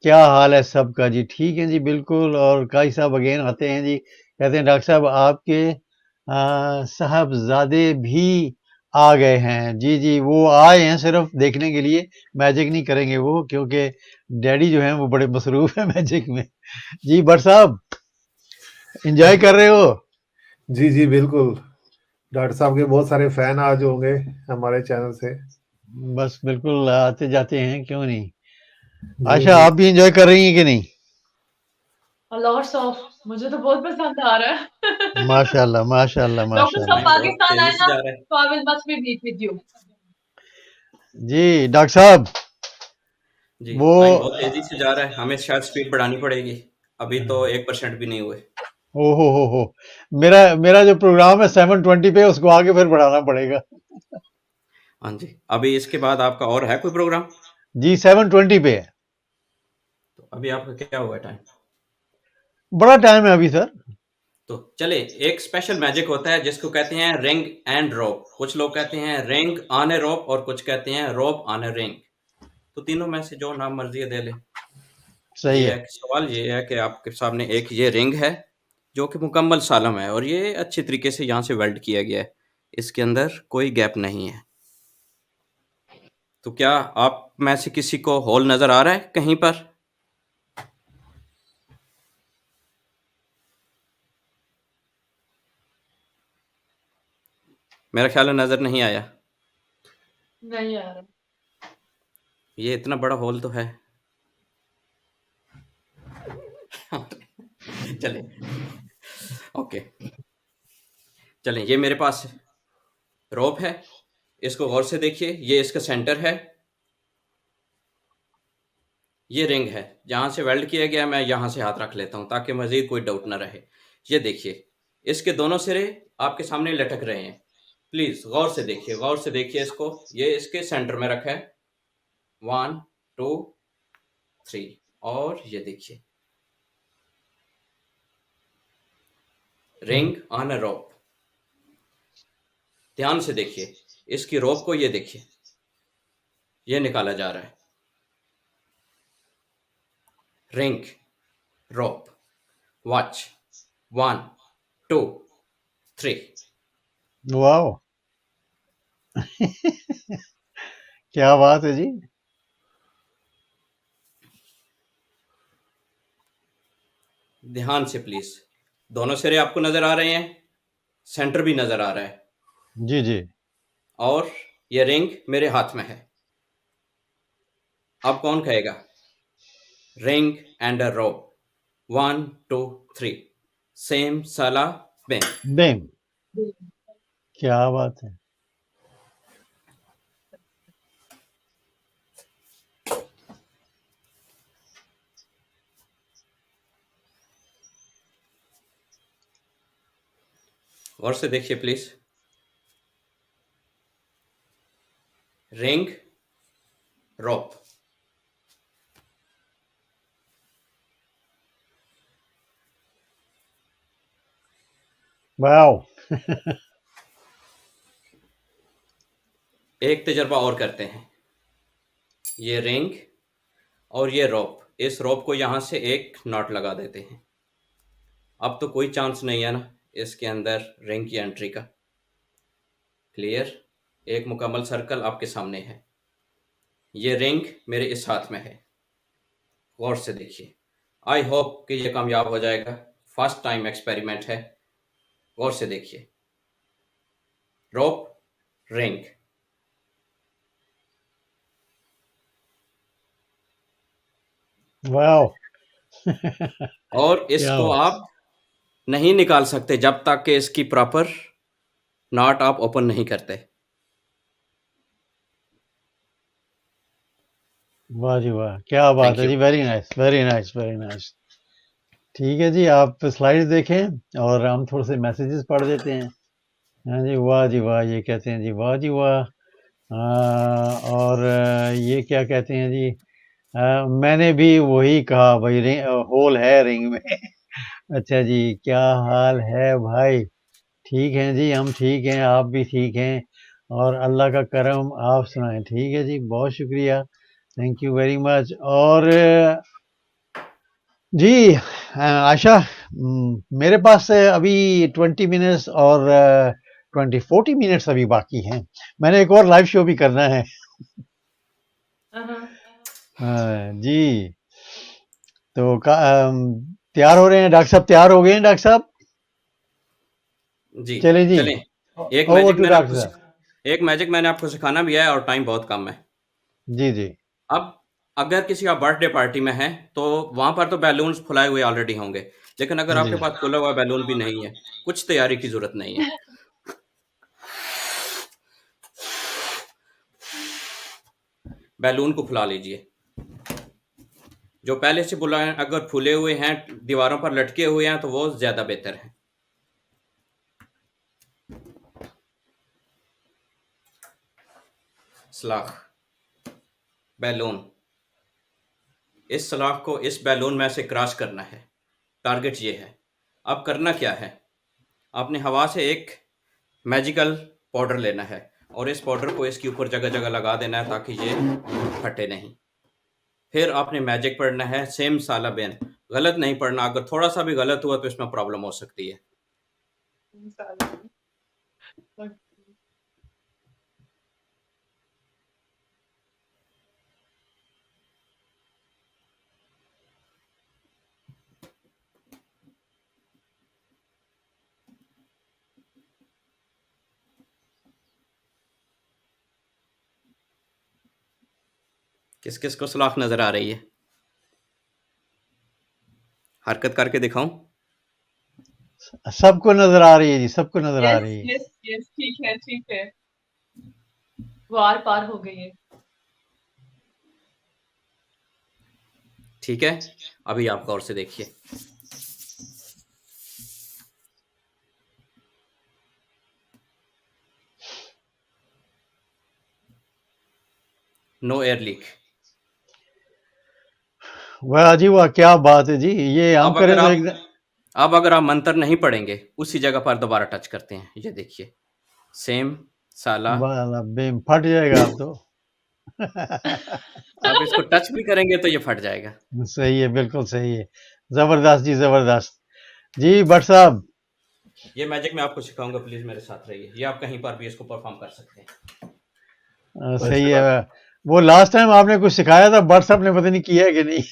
क्या हाल है सबका जी? ठीक है जी, बिल्कुल। और काई साहब अगेन आते हैं जी, कहते हैं डॉक्टर साहब आपके साहबजादे भी आ गए हैं। जी जी, वो आए हैं सिर्फ देखने के लिए, मैजिक नहीं करेंगे वो, क्योंकि डैडी जो हैं वो बड़े मसरूफ हैं मैजिक में। जी भट्ट साहब, एंजॉय कर रहे हो? जी जी बिल्कुल, डॉक्टर साहब के बहुत सारे फैन आज होंगे हमारे चैनल से। बस बिल्कुल आते जाते हैं, क्यों नहीं। जी आशा, जी आप भी एंजॉय कर रही हैं कि नहीं? लॉट्स ऑफ, मुझे तो बहुत पसंद आ रहा है। माशाल्लाह, माशाल्लाह, डॉक्टर साहब माशाल्लाह। टाइम बहुत पाकिस्तान तेजी आए से ना, जा रहा है। तो I will must be meet with you. जी डॉक्टर साहब, जी, वो टाइम बहुत तेजी से जा रहा है, हमें शायद स्पीड बढ़ानी पड़ेगी। अभी तो 1% भी नहीं हुए। ओ हो, मेरा मेरा जो प्रोग्राम है 7:20 पे, उसको आगे फिर बढ़ाना पड़ेगा। हाँ जी, अभी इसके बाद आपका और है कोई प्रोग्राम? जी 7:20 पे है। तो अभी आपका क्या हुआ टाइम? बड़ा टाइम है अभी सर। तो चले, एक स्पेशल मैजिक होता है जिसको कहते हैं रिंग एंड रोप। कुछ लोग कहते हैं रिंग ऑन ए रोप, और कुछ कहते हैं रोप ऑन ए रिंग। तो तीनों में से जो नाम मर्जी है दे ले। सही ये है। है कि सवाल ये है कि आपके सामने एक ये रिंग है जो कि मुकम्मल सालम है, और ये अच्छी तरीके से यहाँ से वेल्ड किया गया है। इसके अंदर कोई गैप नहीं है। तो क्या आप में से किसी को होल नजर आ रहा है कहीं पर? मेरा ख्याल है नजर नहीं आया। नहीं आ रहा। ये इतना बड़ा होल तो है। चले, ओके, चलें, ये मेरे पास रोप है, इसको गौर से देखिए, ये इसका सेंटर है। ये रिंग है, जहां से वेल्ड किया गया। मैं यहां से हाथ रख लेता हूं ताकि मजीद कोई डाउट ना रहे। ये देखिए, इसके दोनों सिरे आपके सामने लटक रहे हैं। प्लीज गौर से देखिए, गौर से देखिए इसको। ये इसके सेंटर में रखा है, 1 2 3। और ये देखिए, रिंग ऑन अ रोप। ध्यान से देखिए, इसकी रोप को ये देखिए, ये निकाला जा रहा है। रिंग, रोप, वॉच, 1 2 3। वाओ, क्या बात है जी। ध्यान से प्लीज, दोनों सिरे आपको नजर आ रहे हैं, सेंटर भी नजर आ रहा है, जी जी। और ये रिंग मेरे हाथ में है। अब कौन कहेगा ring and a rope? 1 2 3। Same साला बिन। बेम, क्या बात है। गौर से देखिए प्लीज, रिंग, रोप। वाओ। एक तजर्बा और करते हैं। ये रिंग और ये रोप, इस रोप को यहां से एक नॉट लगा देते हैं। अब तो कोई चांस नहीं है ना इसके अंदर रिंग की एंट्री का। क्लियर? एक मुकम्मल सर्कल आपके सामने है। ये रिंग मेरे इस हाथ में है। गौर से देखिए, आई होप कि ये कामयाब हो जाएगा। फर्स्ट टाइम एक्सपेरिमेंट है। गौर से देखिए, रोप, रिंग। वाओ, और क्या इसको बात आप नहीं निकाल सकते जब तक कि इसकी प्रॉपर नॉट आप ओपन नहीं करते। वाह जी वाह, क्या बात थैंक है यू। जी, very nice very nice very nice. ठीक है जी, आप स्लाइड्स देखें और हम थोड़े से मैसेजेस पढ़ देते हैं। हाँ जी वाह, ये कहते हैं जी वाह जी वाह। और ये क्या कहते हैं जी, मैंने भी वही कहा भाई, रिंग होल है रिंग में। अच्छा जी, क्या हाल है भाई? ठीक हैं जी, हम ठीक हैं, आप भी ठीक हैं, और अल्लाह का करम, आप सुनाएं। ठीक है जी, बहुत शुक्रिया, थैंक यू वेरी मच। और जी आयशा, मेरे पास अभी 20 मिनट्स और 40 मिनट्स अभी बाकी हैं। मैंने एक और लाइव शो भी करना है। जी, तो तैयार हो रहे हैं डॉक्टर साहब? तैयार हो गए हैं डॉक्टर साहब? जी, चलें जी, चलें। ओवर टू डॉक्टर साहब। एक मैजिक मैंने आपको सिखाना भी है और टाइम बहुत कम है। जी जी अब अगर किसी का बर्थडे पार्टी में है, तो वहाँ पर तो बैलून्स फुलाए हुए ऑलरेडी होंगे। लेकिन अगर जी आपके पास फुला हुआ बैलून भी नहीं है, कुछ तैयारी की ज़रूरत नहीं है। बैलून को फुला लीजिए। जो पहले से बुलाए अगर फूले हुए हैं, दीवारों पर लटके हुए हैं, तो वो ज़्यादा बेहतर है। सलाख, बैलून। इस सलाख को इस बैलून में से क्रॉस करना है। टारगेट ये है। अब करना क्या है? आपने हवा से एक मैजिकल पाउडर लेना है और इस पाउडर को इसके ऊपर जगह जगह लगा देना है ताकि ये फटे नहीं। फिर आपने मैजिक पढ़ना है, सेम साला बेन। गलत नहीं पढ़ना, अगर थोड़ा सा भी गलत हुआ तो इसमें प्रॉब्लम हो सकती है। किस किस को सलाख नजर आ रही है? हरकत करके दिखाऊं? सबको नजर आ रही है जी, सबको नजर आ यस रही है। यस यस, ठीक है, वो आर पार हो गई है। ठीक है, अभी आप गौर से देखिए। No air leak. वाह जी वाह, क्या बात है जी, ये हम अब करें अगर तो आप एकदम। अब अगर आप मंत्र नहीं पढ़ेंगे, उसी जगह पर दोबारा टच करते हैं, ये देखिए। सेम साला। वाला बेम फट जाएगा अब तो। आप इसको टच भी करेंगे तो ये फट जाएगा। सही है, बिल्कुल सही है, जबरदस्त जी जबरदस्त। जी भट्ट साहब, ये मैजिक मैं आपको सिखाऊंगा, प्लीज मेरे साथ रहिए। ये आप कहीं पर भी इसको परफॉर्म कर सकते हैं। सही है। वो लास्ट टाइम आपने कुछ सिखाया था, भट्ट साहब ने पता नहीं किया है कि नहीं।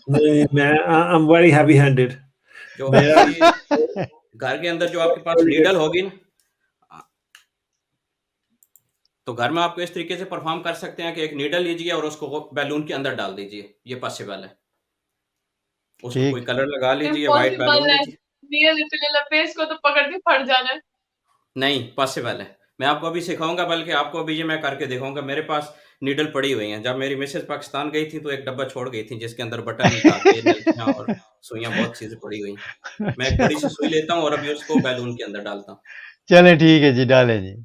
नहीं, मैं I am very heavy handed. जो मेरा आपकी घर के अंदर जो आपके पास नीडल होगी ना, तो घर में आपको इस तरीके से परफॉर्म कर सकते हैं कि एक नीडल लीजिए और उसको बैलून के अंदर डाल दीजिए। ये पॉसिबल है। उसको कोई ठीक, कलर लगा लीजिए, व्हाइट इम्पॉसिबल बैलून है, लीजिए। नीरज इतने लंबे, इसको तो पकड़ के फट जाना है। नहीं, पॉसिबल है। मैं आपको अभी सिखाऊंगा, बल्कि आपको अभी ये मैं करके दिखाऊंगा। मेरे पास नीडल पड़ी हुई हैं। जब मेरी मिसेज पाकिस्तान गई थी तो एक डब्बा छोड़ गई थी जिसके अंदर बटन, धागे, नलकियां और सुइयां, बहुत चीजें पड़ी हुई हैं। मैं एक बड़ी सी सुई लेता हूँ और अभी उसको बैलून के अंदर डालता हूँ। चले ठीक है जी, डालें जी।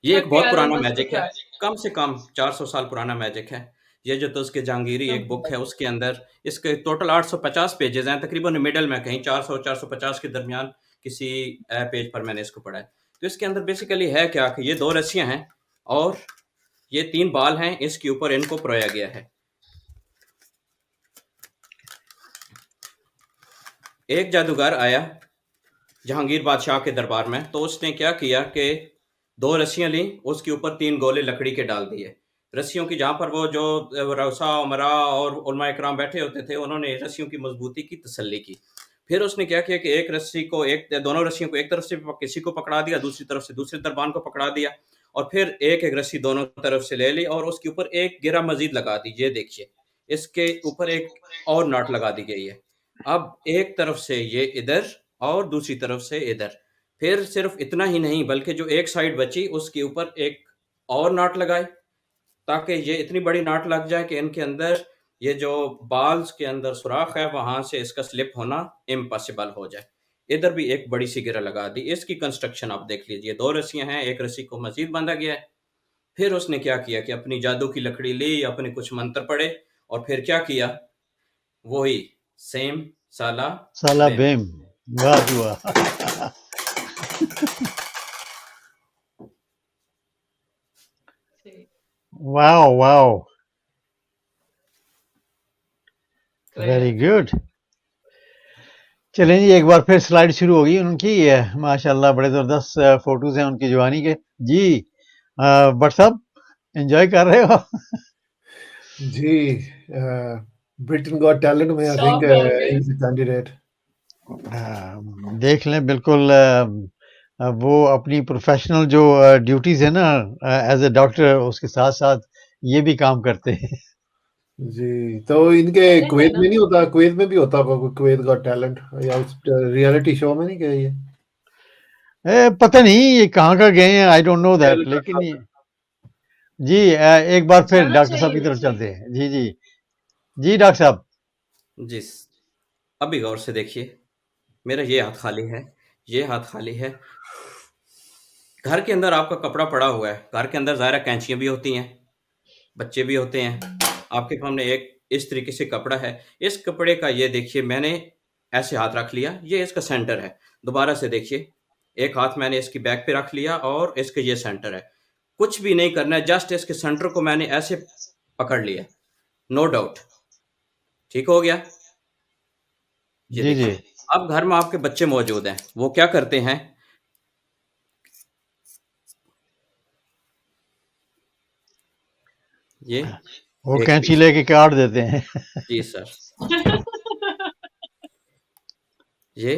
ये एक बहुत शुक्रिया पुराना मस्त मैजिक है, है। कम से कम 400 साल पुराना मैजिक है। ये जो तुस्के जहांगीरी एक बुक है, उसके अंदर इसके टोटल 850 पेजेस हैं, तकरीबन मिडल में कहीं 400 450 के दरमियान किसी पेज पर मैंने इसको पढ़ा है। तो इसके अंदर बेसिकली है क्या कि ये 2 रस्सियां हैं और ये 3 बाल हैं, इसके ऊपर इनको परोया गया है। एक जादूगर आया जहांगीर बादशाह के दरबार में, तो उसने क्या किया कि 2 रस्सियाँ लीं, उसके ऊपर 3 गोले लकड़ी के डाल दिए। रस्सियों की जहाँ पर वो जो रऊसा, उमरा और उलमा इकराम बैठे होते थे, उन्होंने रस्सियों की मजबूती की तसल्ली की। फिर उसने क्या किया कि एक रस्सी को दोनों रस्सियों को एक तरफ से किसी को पकड़ा दिया, दूसरी तरफ से दूसरे दरबान को पकड़ा दिया, और फिर एक-एक रस्सी दोनों तरफ से ले ली और उसके ऊपर एक गिरा मज़ीद लगा दी। ये देखिए, इसके ऊपर एक और नॉट लगा दी गई है। अब एक तरफ से ये इधर और दूसरी तरफ से इधर। फिर सिर्फ इतना ही नहीं बल्कि जो एक साइड बची उसके ऊपर एक और नाट लगाए, ताकि ये इतनी बड़ी नाट लग जाए कि इनके अंदर ये जो बाल्स के अंदर सुराख है वहां से इसका स्लिप होना इम्पॉसिबल हो जाए। इधर भी एक बड़ी सी गिरा लगा दी। इसकी कंस्ट्रक्शन आप देख लीजिए, 2 रस्सियां हैं, एक रस्सी को मजीद बांधा गया है। फिर उसने क्या किया कि अपनी जादू की लकड़ी ली, अपने कुछ मंत्र पढ़े और फिर क्या किया, वही सेम साला साला बेम। बेम, वाह जी वाह। जी, wow wow, very great. Good. चलें जी, एक बार फिर स्लाइड शुरू हो गई उनकी। माशाल्लाह बड़े ज़बरदस्त फोटोज हैं उनकी जवानी के। जी भट्ट साहब, एंजॉय कर रहे हो? जी, ब्रिटेन गॉट टैलेंट में आई थिंक शॉक्ड हो गए। He is a candidate. देख लें, बिल्कुल वो अपनी प्रोफेशनल जो ड्यूटीज़ है ना एज ए डॉक्टर, उसके साथ साथ ये भी काम करते हैं। जी, तो इनके टैलेंट है कुवैत ना। में नहीं होता, कुवैत में भी होता होगा कुवैत गॉट टैलेंट, या उस रियलिटी शो में नहीं क्या ये? पता नहीं ये कहाँ का गए हैं, I don't know that, telecast लेकिन ये होता जी एक बार फिर जाना डॉक्टर साहब की चाहिए तरफ जी। चलते हैं। जी जी जी डॉक्टर साहब। जी, अभी गौर से देखिए, मेरा ये हाथ खाली है, ये हाथ खाली है। घर के अंदर आपका कपड़ा पड़ा हुआ है, घर के अंदर ज़ाहिर है कैंचियाँ भी होती हैं, बच्चे भी होते हैं। आपके सामने एक इस तरीके से कपड़ा है, इस कपड़े का ये देखिए मैंने ऐसे हाथ रख लिया, ये इसका सेंटर है। दोबारा से देखिए, एक हाथ मैंने इसकी बैक पे रख लिया और इसका ये सेंटर है। कुछ भी नहीं करना है, जस्ट इसके सेंटर को मैंने ऐसे पकड़ लिया, नो डाउट ठीक हो गया। ये जी जी देखिए, अब घर में आपके बच्चे मौजूद हैं, वो क्या करते हैं, ये वो एक कैंची पीस। लेके काट देते हैं। जी सर। ये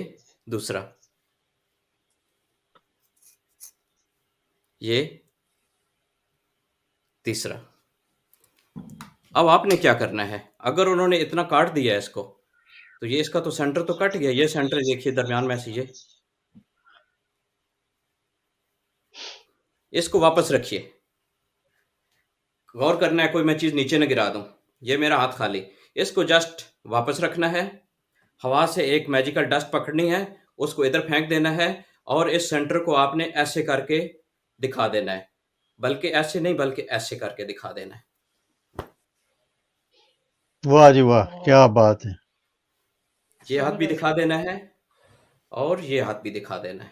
दूसरा, ये तीसरा। अब आपने क्या करना है, अगर उन्होंने इतना काट दिया है इसको, तो ये इसका तो सेंटर तो कट गया, ये सेंटर देखिए दरमियान में से, ये इसको वापस रखिए। गौर करना है कोई मैं चीज़ नीचे न गिरा दूं। ये मेरा हाथ खाली, इसको जस्ट वापस रखना है। हवा से एक मैजिकल डस्ट पकड़नी है, उसको इधर फेंक देना है और इस सेंटर को आपने ऐसे करके दिखा देना है, बल्कि ऐसे नहीं बल्कि ऐसे करके दिखा देना है। वाह जी वाह, क्या बात है। ये हाथ भी जबरदस्त। दिखा देना है और ये हाथ भी दिखा देना है।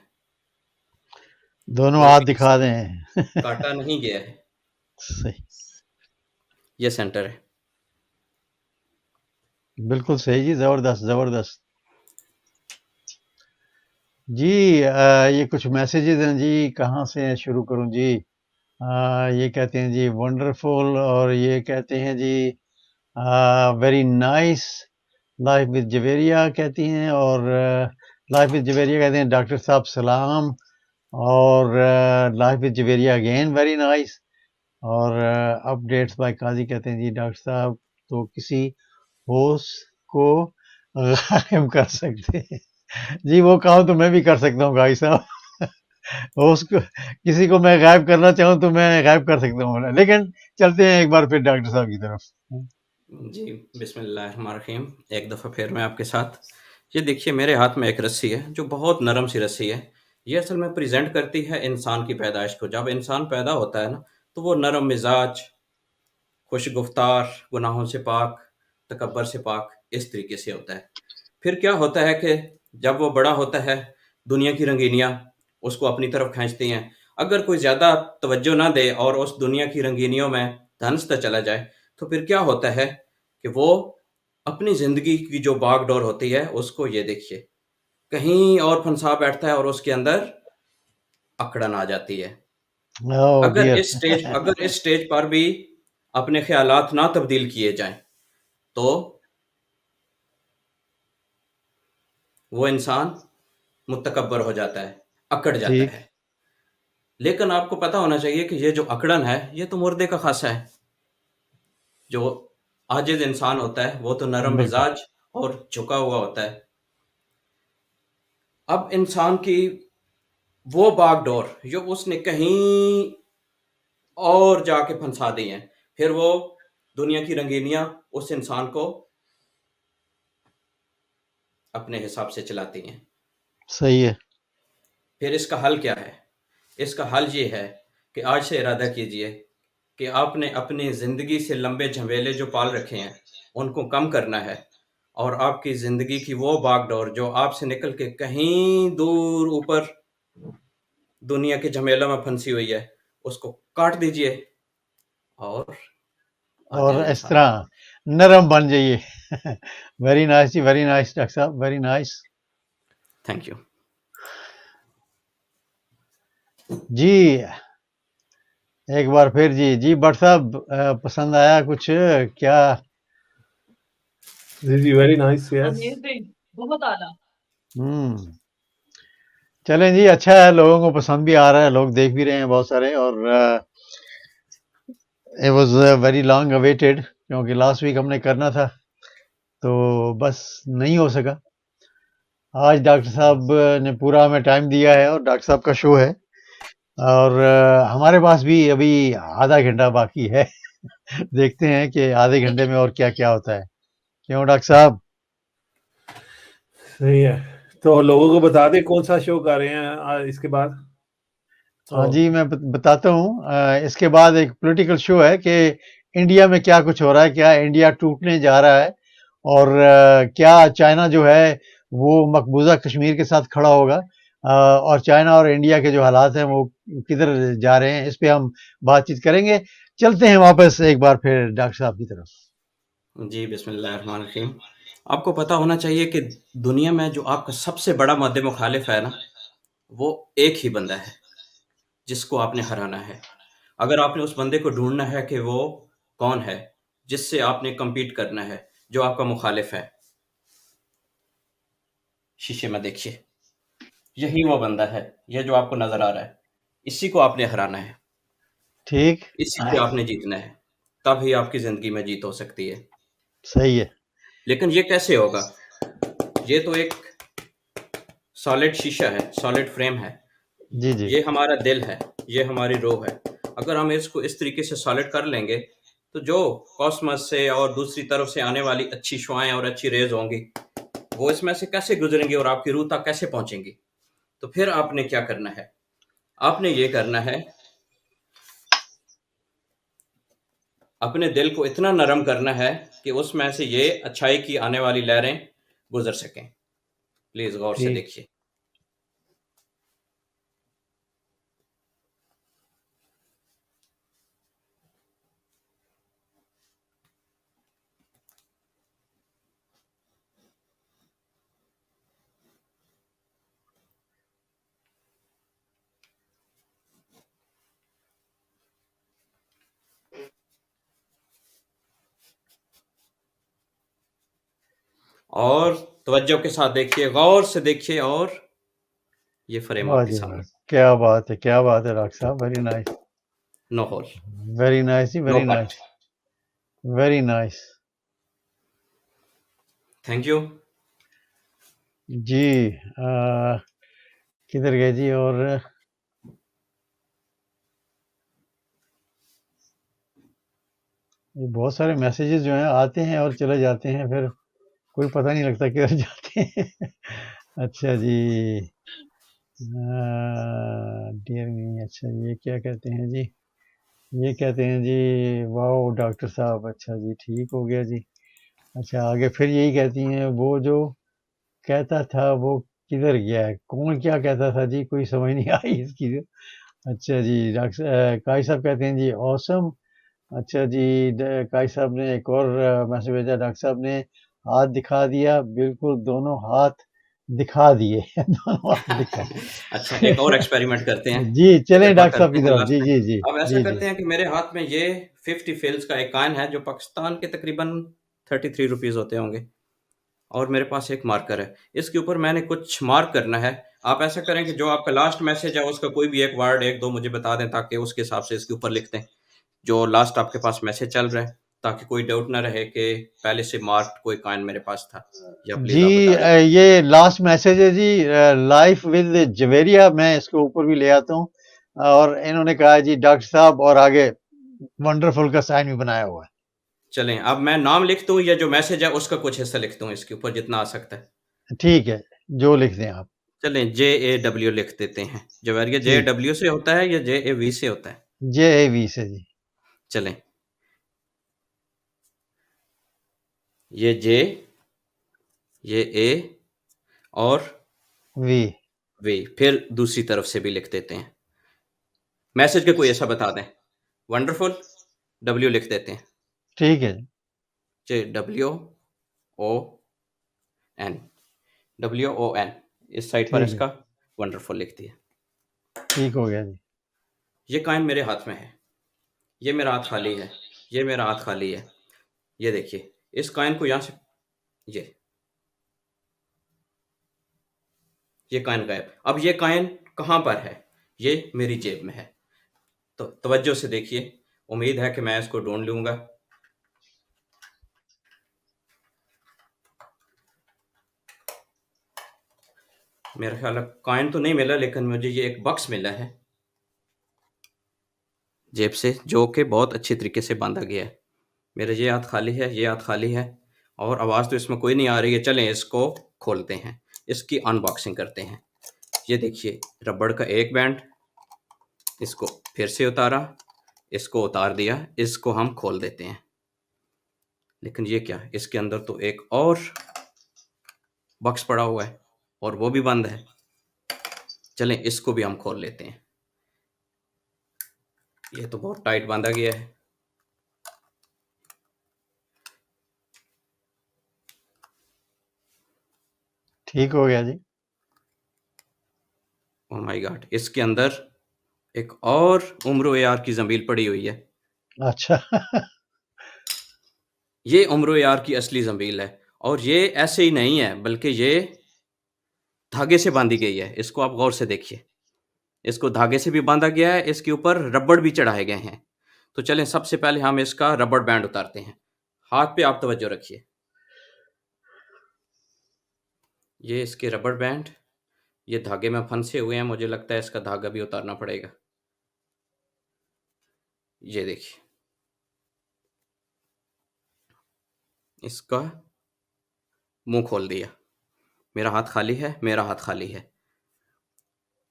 दोनों कोई हाथ भी दिखा दें। काटा नहीं गया है, सही, ये सेंटर है। बिल्कुल सही जी, जबरदस्त जबरदस्त। जी ये कुछ मैसेजेस हैं जी, कहाँ से शुरू करूं जी। ये कहते हैं जी वंडरफुल, और ये कहते हैं जी very nice, life with Javeria कहती हैं, और लाइफ विद जवेरिया कहते हैं डॉक्टर साहब सलाम, और life with Javeria again very nice, और अपडेट्स बाय काजी कहते हैं जी डॉक्टर साहब तो किसी होस्ट को गायब कर सकते हैं। जी वो काम तो मैं भी कर सकता हूँ भाई साहब। होस्ट को, किसी को मैं गायब करना चाहूँ तो मैं गायब कर सकता हूँ, लेकिन चलते हैं एक बार फिर डॉक्टर साहब की तरफ। जी, बिस्मिल्लाहिर्रहमानिर्रहीम। एक दफ़ा फिर मैं आपके साथ, ये देखिए मेरे हाथ में एक रस्सी है जो बहुत नरम सी रस्सी है। ये असल में प्रेजेंट करती है इंसान की पैदाइश को। जब इंसान पैदा होता है ना, तो वो नरम मिजाज, खुश गुफ्तार, गुनाहों से पाक, तकब्बर से पाक, इस तरीके से होता है। फिर क्या होता है कि जब वो बड़ा होता है, दुनिया की रंगीनियाँ उसको अपनी तरफ खींचती हैं। अगर कोई ज़्यादा तवज्जो ना दे और उस दुनिया की रंगीनियों में धंसता चला जाए, तो फिर क्या होता है कि वो अपनी ज़िंदगी की जो बागडोर होती है, उसको ये देखिए, कहीं और फंसा बैठता है और उसके अंदर अकड़न आ जाती है। Oh dear. अगर इस स्टेज पर भी अपने ख़्यालात ना तब्दील किए जाएँ, तो वो इंसान मुतकब्बर हो जाता है, अकड़ जाता ठीक। है। लेकिन आपको पता होना चाहिए कि ये जो अकड़न है, ये तो मुर्दे का खासा है। जो आजिज़ इंसान होता है, वो तो नरम बिल्कुल। मिजाज और झुका हुआ होता है। अब इंसान की वो बागडोर जो उसने कहीं और जाके फंसा दी हैं, फिर वो दुनिया की रंगीनियाँ उस इंसान को अपने हिसाब से चलाती हैं। सही है। फिर इसका हल क्या है? इसका हल ये है कि आज से इरादा कीजिए कि आपने अपनी ज़िंदगी से लंबे झमेले जो पाल रखे हैं, उनको कम करना है और आपकी ज़िंदगी की वो बागडोर जो आपसे निकल के कहीं दूर ऊपर दुनिया के झमेलों में फंसी हुई है, उसको काट दीजिए और और आदिल इस इंसान तरह नरम बन जाइए। वेरी नाइस जी, वेरी नाइस डॉक्टर साहब, वेरी नाइस। Thank you. जी, एक बार फिर जी भट्ट साहब, पसंद आया कुछ क्या? जी, वेरी नाइस, यस। अमेजिंग, बहुत आला। चलें जी, अच्छा है, लोगों को पसंद भी आ रहा है, लोग देख भी रहे हैं बहुत सारे, और it was very long awaited, क्योंकि लास्ट वीक हमने करना था तो बस नहीं हो सका। आज डॉक्टर साहब ने पूरा हमें टाइम दिया है और डॉक्टर साहब का शो है, और हमारे पास भी अभी आधा घंटा बाकी है। देखते हैं कि आधे घंटे में और क्या क्या होता है, क्यों डॉक्टर साहब? सही है, तो लोगों को बता दें कौन सा शो कर रहे हैं इसके बाद। हाँ तो जी, मैं बताता हूँ। इसके बाद एक पॉलिटिकल शो है कि इंडिया में क्या कुछ हो रहा है, क्या इंडिया टूटने जा रहा है, और क्या चाइना जो है वो मकबूजा कश्मीर के साथ खड़ा होगा, और चाइना और इंडिया के जो हालात हैं वो किधर जा रहे हैं, इस पे हम बातचीत करेंगे। चलते हैं वापस एक बार फिर डॉक्टर साहब की तरफ। जी, बिस्मिल्लाहिर्रहमानिर्रहीम। आपको पता होना चाहिए कि दुनिया में जो आपका सबसे बड़ा मद्दे मुखालिफ है ना, वो एक ही बंदा है, जिसको आपने हराना है। अगर आपने उस बंदे को ढूँढना है कि वो कौन है, जिससे आपने कम्पीट करना है, जो आपका मुखालिफ है, शीशे में देखिए, यही वो बंदा है, ये जो आपको नज़र आ रहा है, इसी को आपने हराना है, ठीक, इसी से आपने जीतना है, तब ही आपकी ज़िंदगी में जीत हो सकती है। सही है। लेकिन ये कैसे होगा? ये तो एक सॉलिड शीशा है, सॉलिड फ्रेम है। जी जी। ये हमारा दिल है, ये हमारी रूह है। अगर हम इसको इस तरीके से सॉलिड कर लेंगे, तो जो कॉस्मस से और दूसरी तरफ से आने वाली अच्छी शुआएँ और अच्छी रेज़ होंगी, वो इसमें से कैसे गुज़रेंगी और आपकी रूह तक कैसे पहुँचेंगी? तो फिर आपने क्या करना है? आपने ये करना है, अपने दिल को इतना नरम करना है कि उसमें से ये अच्छाई की आने वाली लहरें गुज़र सकें। प्लीज़ गौर से ठीक। देखिए। और तवज्जो के साथ देखिए, गौर से देखिए, और ये फ्रेम वाह आपके जी वाह, सामने। क्या बात है, क्या बात है डॉक्टर साहब, very nice, no hole, very nice जी, no very cut. Nice, very nice. Thank you. जी, किधर गए जी? और ये बहुत सारे मैसेजेस जो हैं आते हैं और चले जाते हैं, फिर कोई पता नहीं लगता किधर जाते हैं। अच्छा जी, डियर मी, अच्छा ये क्या कहते हैं जी? ये कहते हैं जी, वाह डॉक्टर साहब, अच्छा जी, ठीक हो गया जी। अच्छा, आगे फिर यही कहती हैं, वो जो कहता था वो किधर गया है, कौन क्या कहता था जी, कोई समझ नहीं आई इसकी। अच्छा जी, डॉक्टर काई साहब कहते हैं जी, ऑसम। अच्छा जी, काई साहब ने एक और मैसेज भेजा, डॉक्टर साहब ने हाथ दिखा दिया, बिल्कुल दोनों हाथ दिखा दिए। दोनों हाथ दिखा अच्छा, एक और एक्सपेरिमेंट करते हैं, जी, एक चलें और डॉक्टर साहब करते की हैं तरफ। लास्ट जी में। जी जी अब ऐसा जी जी। करते हैं कि मेरे हाथ में ये 50 फिल्स का एक कॉइन है, जो पाकिस्तान के तकरीबन 33 रुपीज़ होते होंगे, और मेरे पास एक मार्कर है। इसके ऊपर मैंने कुछ मार्क करना है। आप ऐसा करें कि जो आपका लास्ट मैसेज है, उसका कोई भी एक वर्ड, 1-2 मुझे बता दें, ताकि उसके हिसाब से इसके ऊपर लिख दें, जो लास्ट आपके पास मैसेज चल रहा है, ताकि कोई डाउट ना रहे कि पहले से मार्क्ड कोई कॉइन मेरे पास था। या प्लीज़ जी आप बता दें। ये लास्ट मैसेज है जी, लाइफ विद जवेरिया, मैं इसको ऊपर भी ले आता हूँ। और इन्होंने कहा जी डॉक्टर साहब, और आगे वंडरफुल का साइन भी बनाया हुआ है। चलें, अब मैं नाम लिख दूँ या जो मैसेज है उसका कुछ हिस्सा लिख दूँ इसके ऊपर जितना आ सकता है? ठीक है, जो लिख दें आप। चलें JAW लिख देते हैं। जवेरिया ठीक, JW से होता है या JAV से होता है? JAV से जी। चलें, ये J, ये A और वी। V, फिर दूसरी तरफ से भी लिख देते हैं। मैसेज का कोई ऐसा बता दें। वंडरफुल W लिख देते हैं। ठीक है जी। WON इस साइड पर ठीक है, इसका वंडरफुल लिख दिया। ठीक हो गया जी। ये कॉइन मेरे हाथ में है, ये मेरा हाथ खाली है, ये मेरा हाथ खाली है। ये देखिए, इस कॉइन को यहाँ से ये कॉइन गायब। अब ये कॉइन कहाँ पर है? ये मेरी जेब में है। तो तवज्जो से देखिए, उम्मीद है कि मैं इसको ढूंढ लूंगा। मेरा ख्याल है कॉइन तो नहीं मिला, लेकिन मुझे ये एक बॉक्स मिला है जेब से, जो कि बहुत अच्छे तरीके से बांधा गया है। मेरा ये हाथ खाली है, ये हाथ खाली है, और आवाज़ तो इसमें कोई नहीं आ रही है। चलें इसको खोलते हैं, इसकी अनबॉक्सिंग करते हैं। ये देखिए, रबड़ का एक बैंड, इसको फिर से उतारा, इसको उतार दिया, इसको हम खोल देते हैं। लेकिन ये क्या, इसके अंदर तो एक और बॉक्स पड़ा हुआ है और वो भी बंद है। चलें इसको भी हम खोल लेते हैं। ये तो बहुत टाइट बांधा गया है। ठीक हो गया जी। ओह माय गॉड, इसके अंदर एक और उम्र यार की ज़ंबील पड़ी हुई है। अच्छा ये उम्र यार की असली ज़ंबील है, और ये ऐसे ही नहीं है, बल्कि ये धागे से बांधी गई है। इसको आप गौर से देखिए, इसको धागे से भी बांधा गया है, इसके ऊपर रबड़ भी चढ़ाए गए हैं। तो चलें सबसे पहले हम इसका रबड़ बैंड उतारते हैं। हाथ पे आप तवज्जो रखिए, ये इसके रबड़ बैंड, ये धागे में फंसे हुए हैं। मुझे लगता है इसका धागा भी उतारना पड़ेगा। ये देखिए, इसका मुंह खोल दिया। मेरा हाथ खाली है, मेरा हाथ खाली है।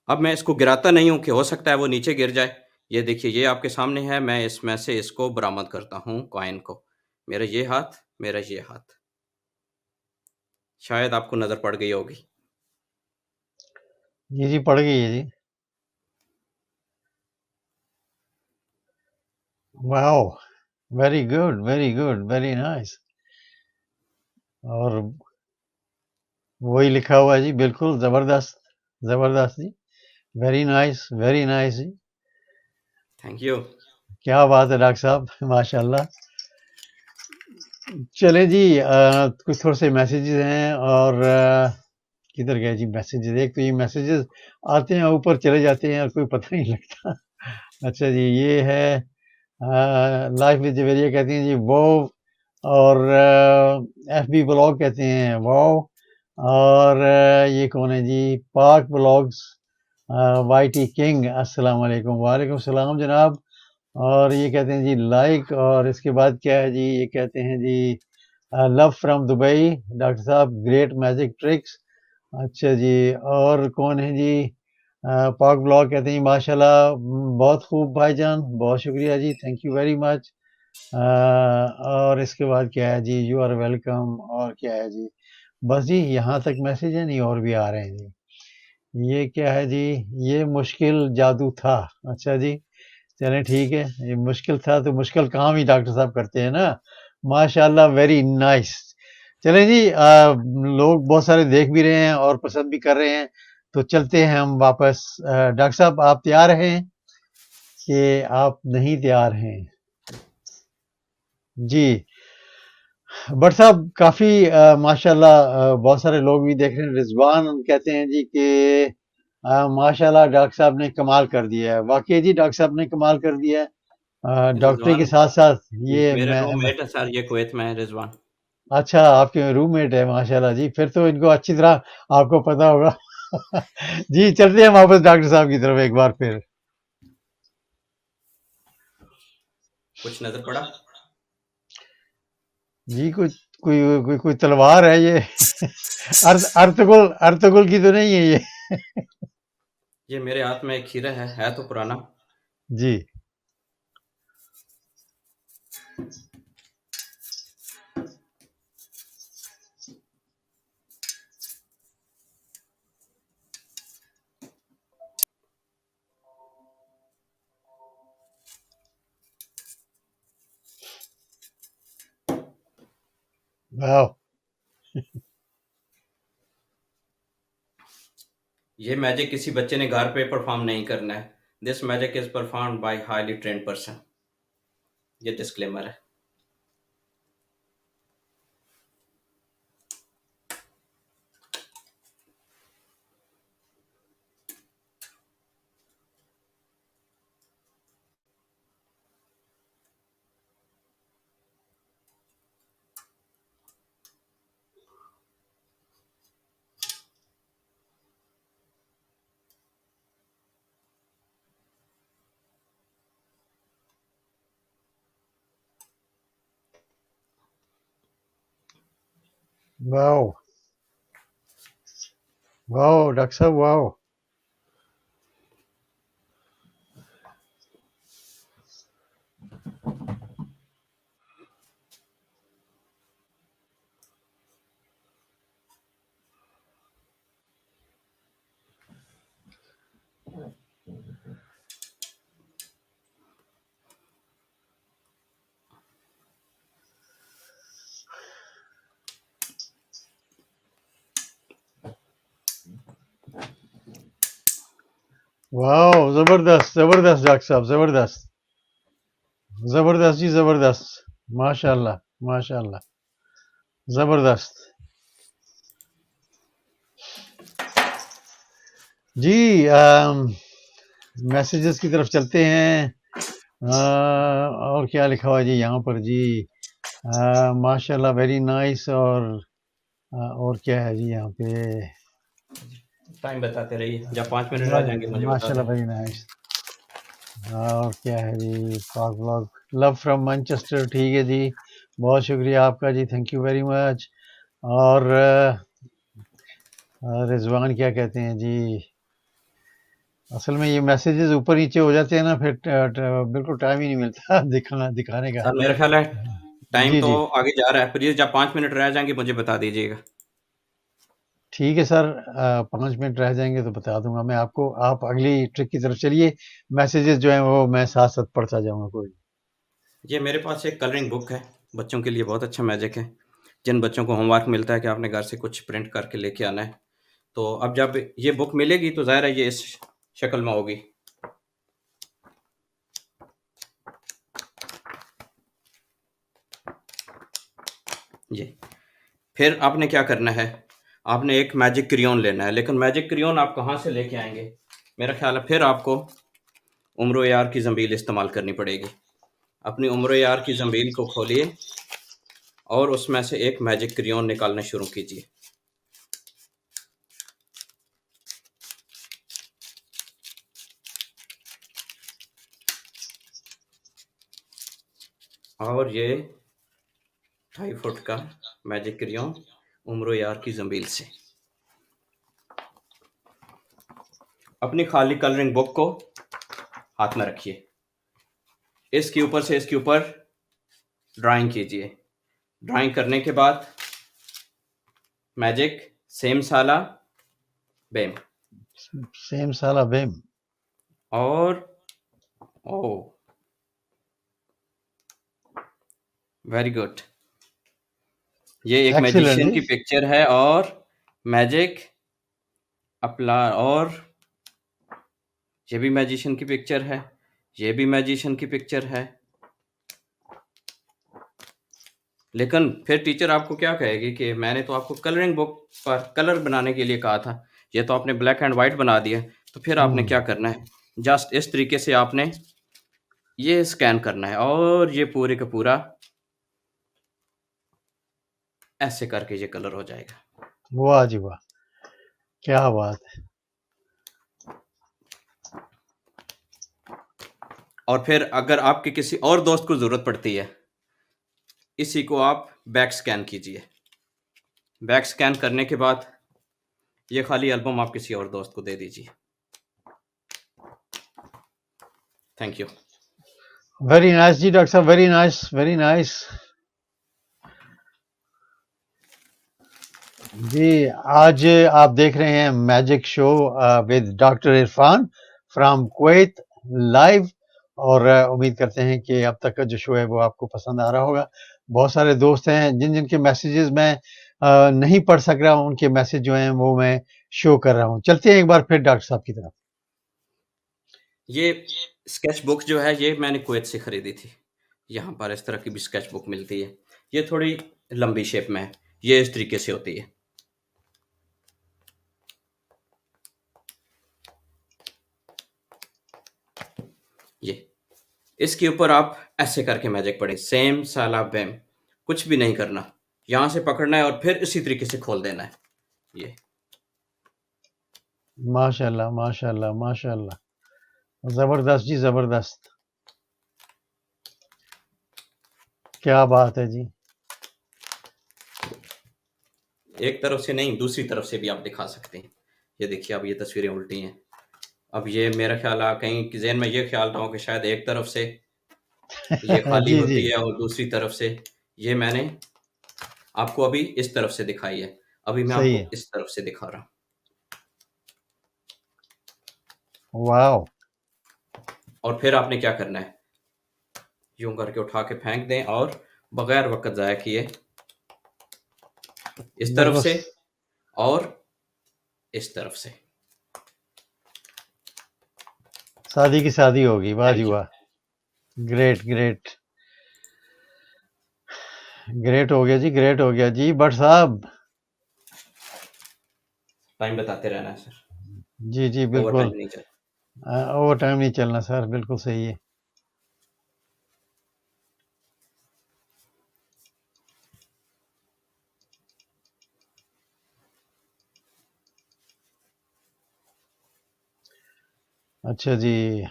अब मैं इसको गिराता नहीं हूँ कि हो सकता है वो नीचे गिर जाए। ये देखिए, ये आपके सामने है, मैं इसमें से इसको बरामद करता हूँ कॉइन को। मेरा ये हाथ, मेरा ये हाथ, शायद आपको नज़र पड़ गई होगी। जी जी, पड़ गई है जी। Wow, very good, very good, very nice. और वही लिखा हुआ है जी, बिल्कुल ज़बरदस्त, ज़बरदस्त जी। वेरी नाइस जी। Thank you. क्या बात है डॉक्टर साहब, माशाल्लाह। चलें जी, कुछ थोड़े से मैसेजेस हैं, और किधर गए जी मैसेजेस? एक तो ये मैसेजेस आते हैं ऊपर चले जाते हैं और कोई पता नहीं लगता। अच्छा जी, ये है लाइफ विद जवेरिया कहते हैं जी वो, और FB ब्लॉग कहते हैं वो, और ये कौन है जी, पाक ब्लॉग्स, YT किंग, अस्सलाम वालेकुम। वालेकुम सलाम जनाब। और ये कहते हैं जी लाइक, और इसके बाद क्या है जी, ये कहते हैं जी लव फ्रॉम दुबई, डॉक्टर साहब ग्रेट मैजिक ट्रिक्स। अच्छा जी, और कौन है जी, पाक ब्लॉग कहते हैं माशाल्लाह, बहुत खूब भाईजान, बहुत शुक्रिया जी, थैंक यू वेरी मच। और इसके बाद क्या है जी, यू आर वेलकम, और क्या है जी, बस जी यहाँ तक मैसेज है, नहीं और भी आ रहे हैं जी। ये क्या है जी, ये मुश्किल जादू था। अच्छा जी, चलें ठीक है, ये मुश्किल था तो मुश्किल काम ही डॉक्टर साहब करते हैं ना, माशाल्लाह, वेरी नाइस। चलें जी, लोग बहुत सारे देख भी रहे हैं और पसंद भी कर रहे हैं, तो चलते हैं हम वापस। डॉक्टर साहब आप तैयार हैं कि आप नहीं तैयार हैं? जी, बट साहब काफ़ी माशाल्लाह, बहुत सारे लोग भी देख रहे हैं। रिजवान कहते हैं जी कि माशाल्लाह डॉक्टर साहब ने कमाल कर दिया है। वाकई जी डॉक्टर साहब ने कमाल कर दिया है। डॉक्टरी के रिजवान साथ-साथ ये मेरे मैं रूममेट है सर, ये कुवैत में है रिजवान। अच्छा, आपके रूममेट है माशाल्लाह जी, फिर तो इनको अच्छी तरह आपको पता होगा। जी, चलते हैं वापस डॉक्टर साहब की तरफ एक बार फिर। कुछ नजर पड़ा? जी, कोई तलवार है ये। अर्तुगरुल की तो नहीं है ये? ये मेरे हाथ में एक खीरा है तो पुराना। जी। वाओ! ये मैजिक किसी बच्चे ने घर पे परफॉर्म नहीं करना है। This magic is performed by highly trained person. ये डिस्क्लेमर है। वाओ! वाओ! डॉक्टर साहब वाओ! वाओ! ज़बरदस्त, ज़बरदस्त डॉक्टर साहब, ज़बरदस्त। ज़बरदस्त जी ज़बरदस्त। माशाअल्लाह, माशाअल्लाह। ज़बरदस्त। जी, मैसेजेस की तरफ चलते हैं। और क्या लिखा हुआ है जी यहाँ पर जी? माशाल्लाह वेरी नाइस। और क्या है जी यहाँ पे? टाइम बताते रहिए, जब 5 मिनट रह जाएंगे मुझे बता माशाल्लाह दें। Very nice. और क्या है जी? पाक ब्लॉग लव फ्रॉम मैनचेस्टर, ठीक है जी, बहुत शुक्रिया आपका जी, थैंक यू वेरी मच। और रिजवान क्या कहते हैं जी? असल में ये मैसेजेस ऊपर नीचे हो जाते हैं ना, फिर बिल्कुल टाइम ही नहीं मिलता दिखाने का। सर मेरा ख्याल है टाइम जी तो जी, आगे जा रहा है, प्लीज जब 5 मिनट रह जाएंगे मुझे बता दीजिएगा। ठीक है सर। 5 मिनट रह जाएंगे तो बता दूंगा मैं आपको। आप अगली ट्रिक की तरफ चलिए, मैसेजेस जो हैं वो मैं साथ साथ पढ़ता जाऊंगा। कोई ये मेरे पास एक कलरिंग बुक है, बच्चों के लिए बहुत अच्छा मैजिक है। जिन बच्चों को होमवर्क मिलता है कि आपने घर से कुछ प्रिंट करके लेके आना है, तो अब जब ये बुक मिलेगी तो ज़ाहिर है ये इस शक्ल में होगी। जी, फिर आपने क्या करना है, आपने एक मैजिक क्रेयॉन लेना है, लेकिन मैजिक क्रेयॉन आप कहाँ से लेके आएंगे? मेरा ख्याल है फिर आपको उम्र यार की ज़ंबील इस्तेमाल करनी पड़ेगी। अपनी उम्र यार की ज़ंबील को खोलिए और उसमें से एक मैजिक क्रेयॉन निकालना शुरू कीजिए। और ये 2.5 फुट का मैजिक क्रेयॉन उम्र यार की ज़ंबील से। अपनी खाली कलरिंग बुक को हाथ में रखिए, इसके ऊपर से इसके ऊपर ड्राइंग कीजिए। ड्राइंग करने के बाद मैजिक सेम साला बेम सेम साला बेम। और ओ वेरी गुड, ये एक एक्सीलेंट मैजिशियन जी। की पिक्चर है और मैजिक अपला, और ये भी मैजिशियन की पिक्चर है, ये भी मैजिशियन की पिक्चर है। लेकिन फिर टीचर आपको क्या कहेगी कि मैंने तो आपको कलरिंग बुक पर कलर बनाने के लिए कहा था, ये तो आपने ब्लैक एंड वाइट बना दिया। तो फिर आपने क्या करना है, जस्ट इस तरीके से आपने ये स्कैन करना है और ये पूरे का पूरा ऐसे करके ये कलर हो जाएगा। वाह जी वाह, क्या बात है। और फिर अगर आपके किसी और दोस्त को ज़रूरत पड़ती है, इसी को आप बैक स्कैन कीजिए। बैक स्कैन करने के बाद ये खाली एल्बम आप किसी और दोस्त को दे दीजिए। Thank you. वेरी नाइस जी डॉक्टर साहब, वेरी नाइस, वेरी नाइस जी। आज आप देख रहे हैं magic show with doctor Irfan from Kuwait live, और उम्मीद करते हैं कि अब तक का जो शो है वो आपको पसंद आ रहा होगा। बहुत सारे दोस्त हैं जिन जिनके मैसेजेस मैं नहीं पढ़ सक रहा हूँ, उनके मैसेज जो हैं वो मैं शो कर रहा हूँ। चलते हैं एक बार फिर डॉक्टर साहब की तरफ। ये स्केच बुक जो है ये मैंने कुवैत से खरीदी थी। यहाँ पर इस तरह की भी स्केच बुक मिलती है। ये थोड़ी लंबी शेप में है। ये इस तरीके से होती है। ये इसके ऊपर आप ऐसे करके मैजिक पढ़े, सेम साला बैम, कुछ भी नहीं करना। यहाँ से पकड़ना है और फिर इसी तरीके से खोल देना है। ये माशाल्लाह माशाल्लाह माशाल्लाह, जबरदस्त जी, जबरदस्त, क्या बात है जी। एक तरफ से नहीं, दूसरी तरफ से भी आप दिखा सकते हैं। ये देखिए, अब ये तस्वीरें उल्टी हैं। अब ये मेरा ख्याल कहीं ज़हन में ये ख्याल रहा हो कि शायद एक तरफ से ये खाली जी जी, होती है और दूसरी तरफ से ये मैंने आपको अभी इस तरफ से दिखाई है। अभी मैं सही आपको है। इस तरफ से दिखा रहा हूँ। वाओ, और फिर आपने क्या करना है, यूं करके उठा के फेंक दें और बगैर वक्त ज़ाया किए इस तरफ बिल्कुल से और इस तरफ से। शादी की शादी होगी। वाह जी थैंक यू। वाह, ग्रेट ग्रेट ग्रेट हो गया जी, ग्रेट हो गया जी। बट साहब, टाइम बताते रहना है सर, जी जी ओवर बिल्कुल, टाइम नहीं चल। ओवर टाइम नहीं चलना सर, बिल्कुल सही है। अच्छा जी,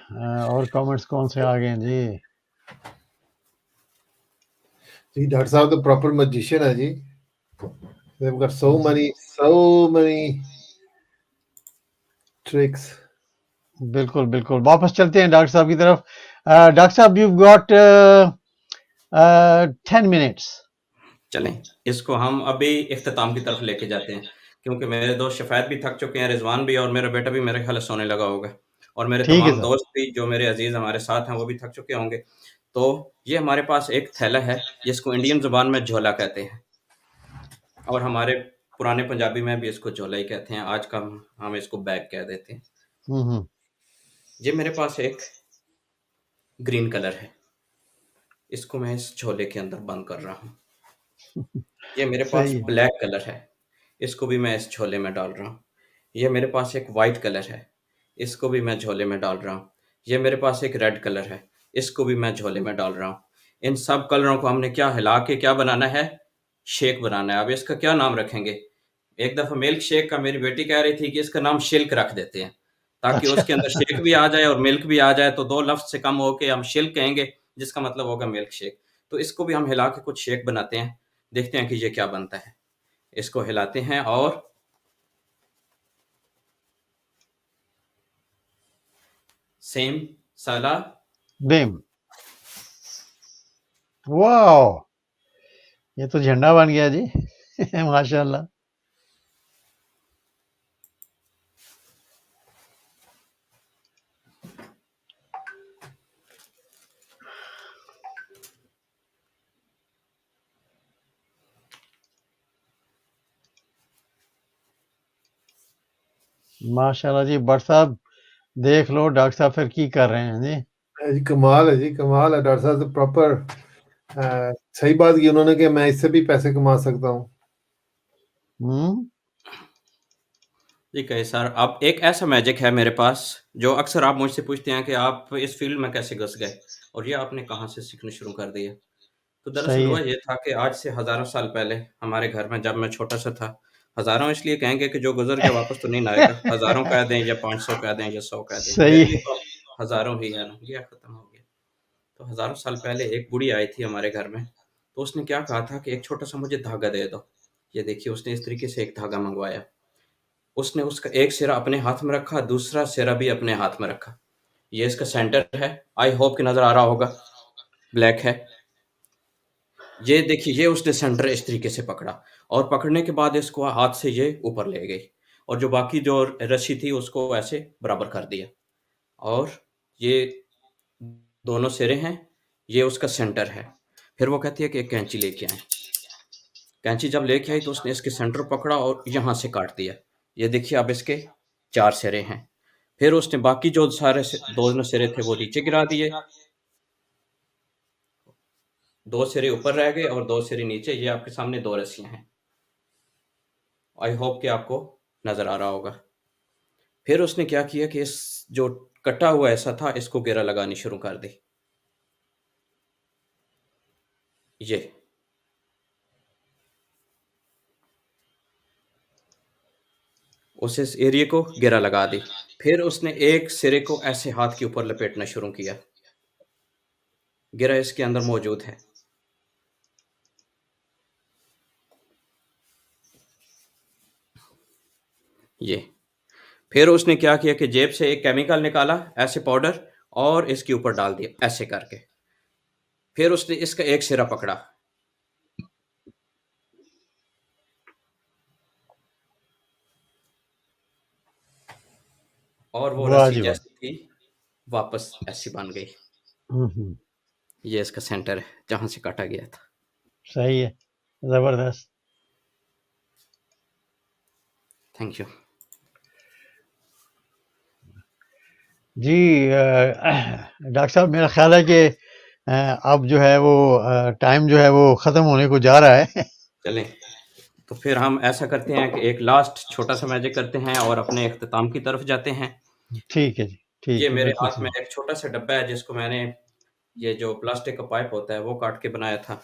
और कमेंट्स कौन से आ गए हैं जी? जी डॉक्टर साहब तो प्रॉपर मैजिशियन है जी। They've got so many tricks. बिल्कुल बिल्कुल, वापस चलते हैं डॉक्टर साहब की तरफ। डॉक्टर साहब, यू गॉट 10 मिनट्स। चलें, इसको हम अभी इख्तिताम की तरफ लेके जाते हैं, क्योंकि मेरे दोस्त शफ़ैत भी थक चुके हैं, रिज़वान भी, और मेरा बेटा भी मेरे ख़्याल है सोने लगा होगा, और मेरे ठीक है तमाम सर। दोस्त भी जो मेरे अज़ीज़ हमारे साथ हैं वो भी थक चुके होंगे। तो ये हमारे पास एक थैला है जिसको इंडियन ज़ुबान में झोला कहते हैं, और हमारे पुराने पंजाबी में भी इसको झोला ही कहते हैं। आज का हम इसको बैग कह देते हैं। हम्म, ये मेरे पास एक ग्रीन कलर है, इसको मैं इस झोले के अंदर बंद कर रहा हूँ। ये मेरे पास सही है। ब्लैक कलर है, इसको भी मैं इस झोले में डाल रहा हूँ। ये मेरे पास एक वाइट कलर है, इसको भी मैं झोले में डाल रहा हूँ। ये मेरे पास एक रेड कलर है, इसको भी मैं झोले में डाल रहा हूँ। इन सब कलरों को हमने क्या हिला के क्या बनाना है, शेक बनाना है। अब इसका क्या नाम रखेंगे? एक दफ़ा मिल्क शेक का मेरी बेटी कह रही थी कि इसका नाम शिल्क रख देते हैं, ताकि अच्छा उसके अंदर शेक भी आ जाए और मिल्क भी आ जाए, तो 2 लफ्ज़ से कम हो के हम शिल्क कहेंगे, जिसका मतलब होगा मिल्क शेक। तो इसको भी हम हिला के कुछ शेक बनाते हैं, देखते हैं कि ये क्या बनता है। इसको हिलाते हैं और सेम साला बेम, वाओ, ये तो झंडा बन गया जी। माशाल्लाह। माशाल्लाह जी। बट साहब देख लो, डॉक्टर साहब फिर की कर रहे हैं जी। जी कमाल है जी, कमाल है। डॉक्टर साहब तो प्रॉपर सही बात की उन्होंने कि मैं इससे भी पैसे कमा सकता हूँ। हम्म, ठीक है सर। अब एक ऐसा मैजिक है मेरे पास, जो अक्सर आप मुझसे पूछते हैं कि आप इस फील्ड में कैसे घुस गए, और ये आपने कहाँ से सीखना शुरू कर दिया? तो दरअसल सही हुआ है। ये था कि आज से हज़ारों साल पहले हमारे घर में जब मैं छोटा-सा था, हज़ारों इसलिए कहेंगे कि जो गुज़र गया वापस तो नहीं ना आएगा। हज़ारों कह दें या 500 कह दें या 100 कह दें, सही मेरे लिए है। तो अब हज़ारों ही है ना, गया खत्म हो गया। तो हज़ारों साल पहले एक बूढ़ी आई थी हमारे घर में, तो उसने क्या कहा था कि एक छोटा-सा मुझे धागा दे दो। ये देखिए उसने इस तरीके से एक धागा मँगवाया। उसने उसका एक सिरा अपने हाथ में रखा, दूसरा सिरा भी अपने हाथ में रखा। ये इसका सेंटर है, आई होप कि नज़र आ रहा होगा, ब्लैक है। ये देखिए ये उसने सेंटर इस तरीके से पकड़ा और पकड़ने के बाद इसको हाथ से ये ऊपर ले गई और जो बाकी जो रस्सी थी उसको ऐसे बराबर कर दिया और ये दोनों सिरे हैं, ये उसका सेंटर है। फिर वो कहती है कि एक कैंची लेके आएँ। कैंची जब लेके आई तो उसने इसके सेंटर पकड़ा और यहाँ से काट दिया। ये देखिए अब इसके 4 सिरे हैं। फिर उसने बाकी जो सारे दोनों सिरे थे वो नीचे गिरा दिए। 2 सिरे ऊपर रह गए और 2 सिरे नीचे। ये आपके सामने 2 रस्सियाँ हैं। आई होप कि आपको नज़र आ रहा होगा। फिर उसने क्या किया कि इस जो कटा हुआ ऐसा था इसको घेरा लगानी शुरू कर दी। ये उस इस एरिया को घेरा लगा दी। फिर उसने एक सिरे को ऐसे हाथ के ऊपर लपेटना शुरू किया। घेरा इसके अंदर मौजूद है। ये फिर उसने क्या किया कि जेब से एक केमिकल निकाला ऐसे पाउडर और इसके ऊपर डाल दिया ऐसे करके। फिर उसने इसका एक सिरा पकड़ा और वो वाह रस्सी जी वाह। जैसी थी वापस ऐसी बन गई। हम्म। ये इसका सेंटर है जहां से काटा गया था। सही है, जबरदस्त। Thank you. जी डॉक्टर साहब मेरा ख्याल है कि अब जो है वो टाइम जो है वो ख़त्म होने को जा रहा है। चलें तो फिर हम ऐसा करते हैं कि एक लास्ट छोटा सा मैजिक करते हैं और अपने इख्तिताम की तरफ जाते हैं। ठीक है जी, ये ठीक है, मेरे बिल्कुल हाथ में सही। एक छोटा सा डब्बा है जिसको मैंने ये जो प्लास्टिक का पाइप होता है वो काट के बनाया था।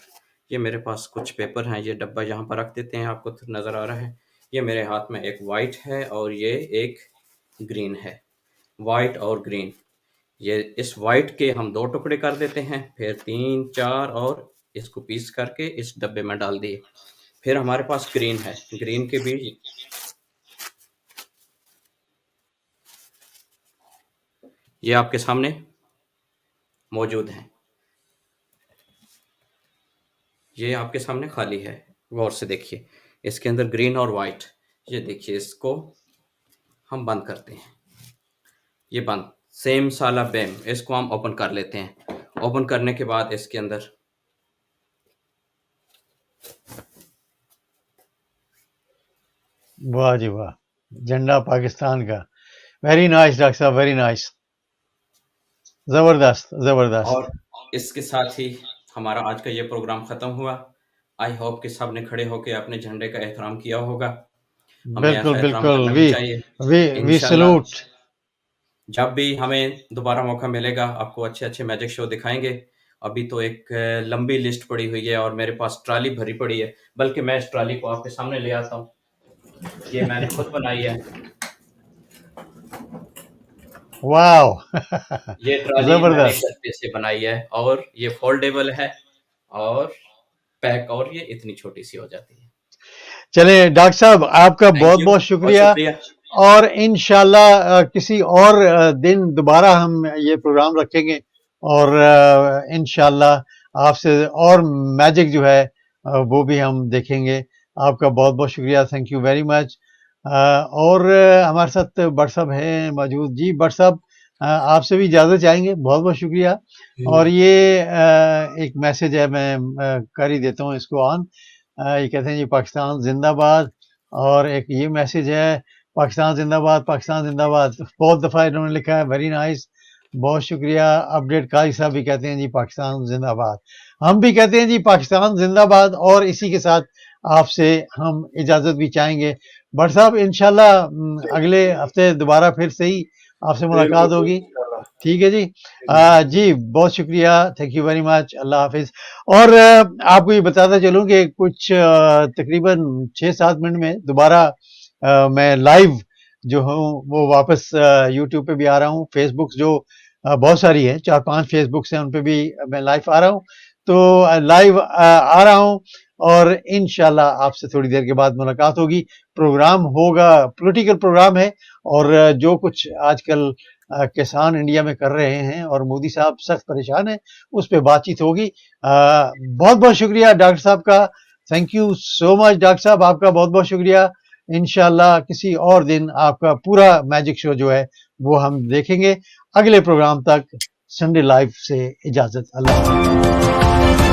ये मेरे पास कुछ पेपर हैं, ये डब्बा यहाँ पर रख देते हैं, आपको तो नज़र आ रहा है। ये मेरे हाथ में एक वाइट है और ये एक ग्रीन है, वाइट और ग्रीन। ये इस वाइट के हम 2 टुकड़े कर देते हैं, फिर 3, 4 और इसको पीस करके इस डब्बे में डाल दिए। फिर हमारे पास ग्रीन है, ग्रीन के भी ये आपके सामने मौजूद हैं। ये आपके सामने खाली है, गौर से देखिए। इसके अंदर ग्रीन और वाइट, ये देखिए इसको हम बंद करते हैं। ये बंद, सेम साला बेम। इसको हम ओपन कर लेते हैं। ओपन करने के बाद इसके अंदर वाह जी वाह, झंडा पाकिस्तान का। वेरी नाइस डॉक्टर साहब, वेरी नाइस, ज़बरदस्त, ज़बरदस्त। और इसके साथ ही हमारा आज का ये प्रोग्राम ख़त्म हुआ। आई होप कि सब ने खड़े होके अपने झंडे का एहतराम किया होगा। हमें बिल्कुल, ऐसा एहतराम बिल्कुल, करना भी चाहिए। वी इंशाल्लाह सैल्यूट। जब भी हमें दोबारा मौका मिलेगा आपको अच्छे-अच्छे मैजिक शो दिखाएँगे। अभी तो एक लंबी लिस्ट पड़ी हुई है और मेरे पास ट्रॉली भरी पड़ी है, बल्कि मैं इस ट्रॉली को आपके सामने ले आता हूँ। ये मैंने खुद बनाई है। वाओ! ये ट्रॉली मैंने ज़बरदस्त। गत्ते से बनाई है और ये फोल्डेबल है और पैक और ये इतनी छोटी-सी हो जाती है। चलिए डॉक्टर साहब आपका थैंक यू, बहुत-बहुत बहुत शुक्रिया शुक्रिया। और इंशाल्लाह किसी और दिन दोबारा हम ये प्रोग्राम रखेंगे और इंशाल्लाह आपसे और मैजिक जो है वो भी हम देखेंगे। आपका बहुत-बहुत शुक्रिया, थैंक यू वेरी मच। और हमारे साथ भट्ट साहब हैं मौजूद। जी भट्ट साहब आपसे भी इजाज़त चाहेंगे, बहुत-बहुत शुक्रिया। और ये एक मैसेज है, मैं कर ही देता हूँ इसको ऑन। ये कहते हैं जी पाकिस्तान जिंदाबाद। और एक ये मैसेज है पाकिस्तान जिंदाबाद, पाकिस्तान जिंदाबाद। बहुत दफ़ा इन्होंने लिखा है, वेरी नाइस, बहुत शुक्रिया। अपडेट कारी साहब भी कहते हैं जी पाकिस्तान जिंदाबाद। हम भी कहते हैं जी पाकिस्तान जिंदाबाद और इसी के साथ आपसे हम इजाज़त भी चाहेंगे। भट्ट साहब इंशाल्लाह अगले हफ्ते दोबारा फिर से ही आपसे मुलाकात बिल्कुल होगी। इंशाल्लाह। ठीक है जी। जी, बहुत शुक्रिया, थैंक यू वेरी मच, अल्लाह हाफ़िज़। और आपको ये बताता चलूँ कि कुछ तकरीबन 6-7 मिनट में दोबारा मैं लाइव जो हूँ वो वापस यूट्यूब पे भी आ रहा हूँ, फ़ेसबुक जो बहुत सारी है, 4-5 फ़ेसबुक्स हैं, उन पे भी मैं लाइव आ रहा हूँ। तो लाइव आ रहा हूँ और इंशाल्लाह आपसे थोड़ी देर के बाद मुलाकात होगी। प्रोग्राम होगा, पॉलिटिकल प्रोग्राम है और जो कुछ आजकल किसान इंडिया में कर रहे हैं और मोदी साहब सख्त परेशान हैं, उस पे बातचीत होगी। बहुत-बहुत शुक्रिया डॉक्टर साहब का, thank you so much doctor साहब, आपका बहुत-बहुत शुक्रिया। इंशाल्लाह किसी और दिन आपका पूरा मैजिक शो जो है, वो हम देखेंगे। अगले प्रोग्राम तक संडे लाइव से इजाज़त, अल्लाह हाफ़िज़।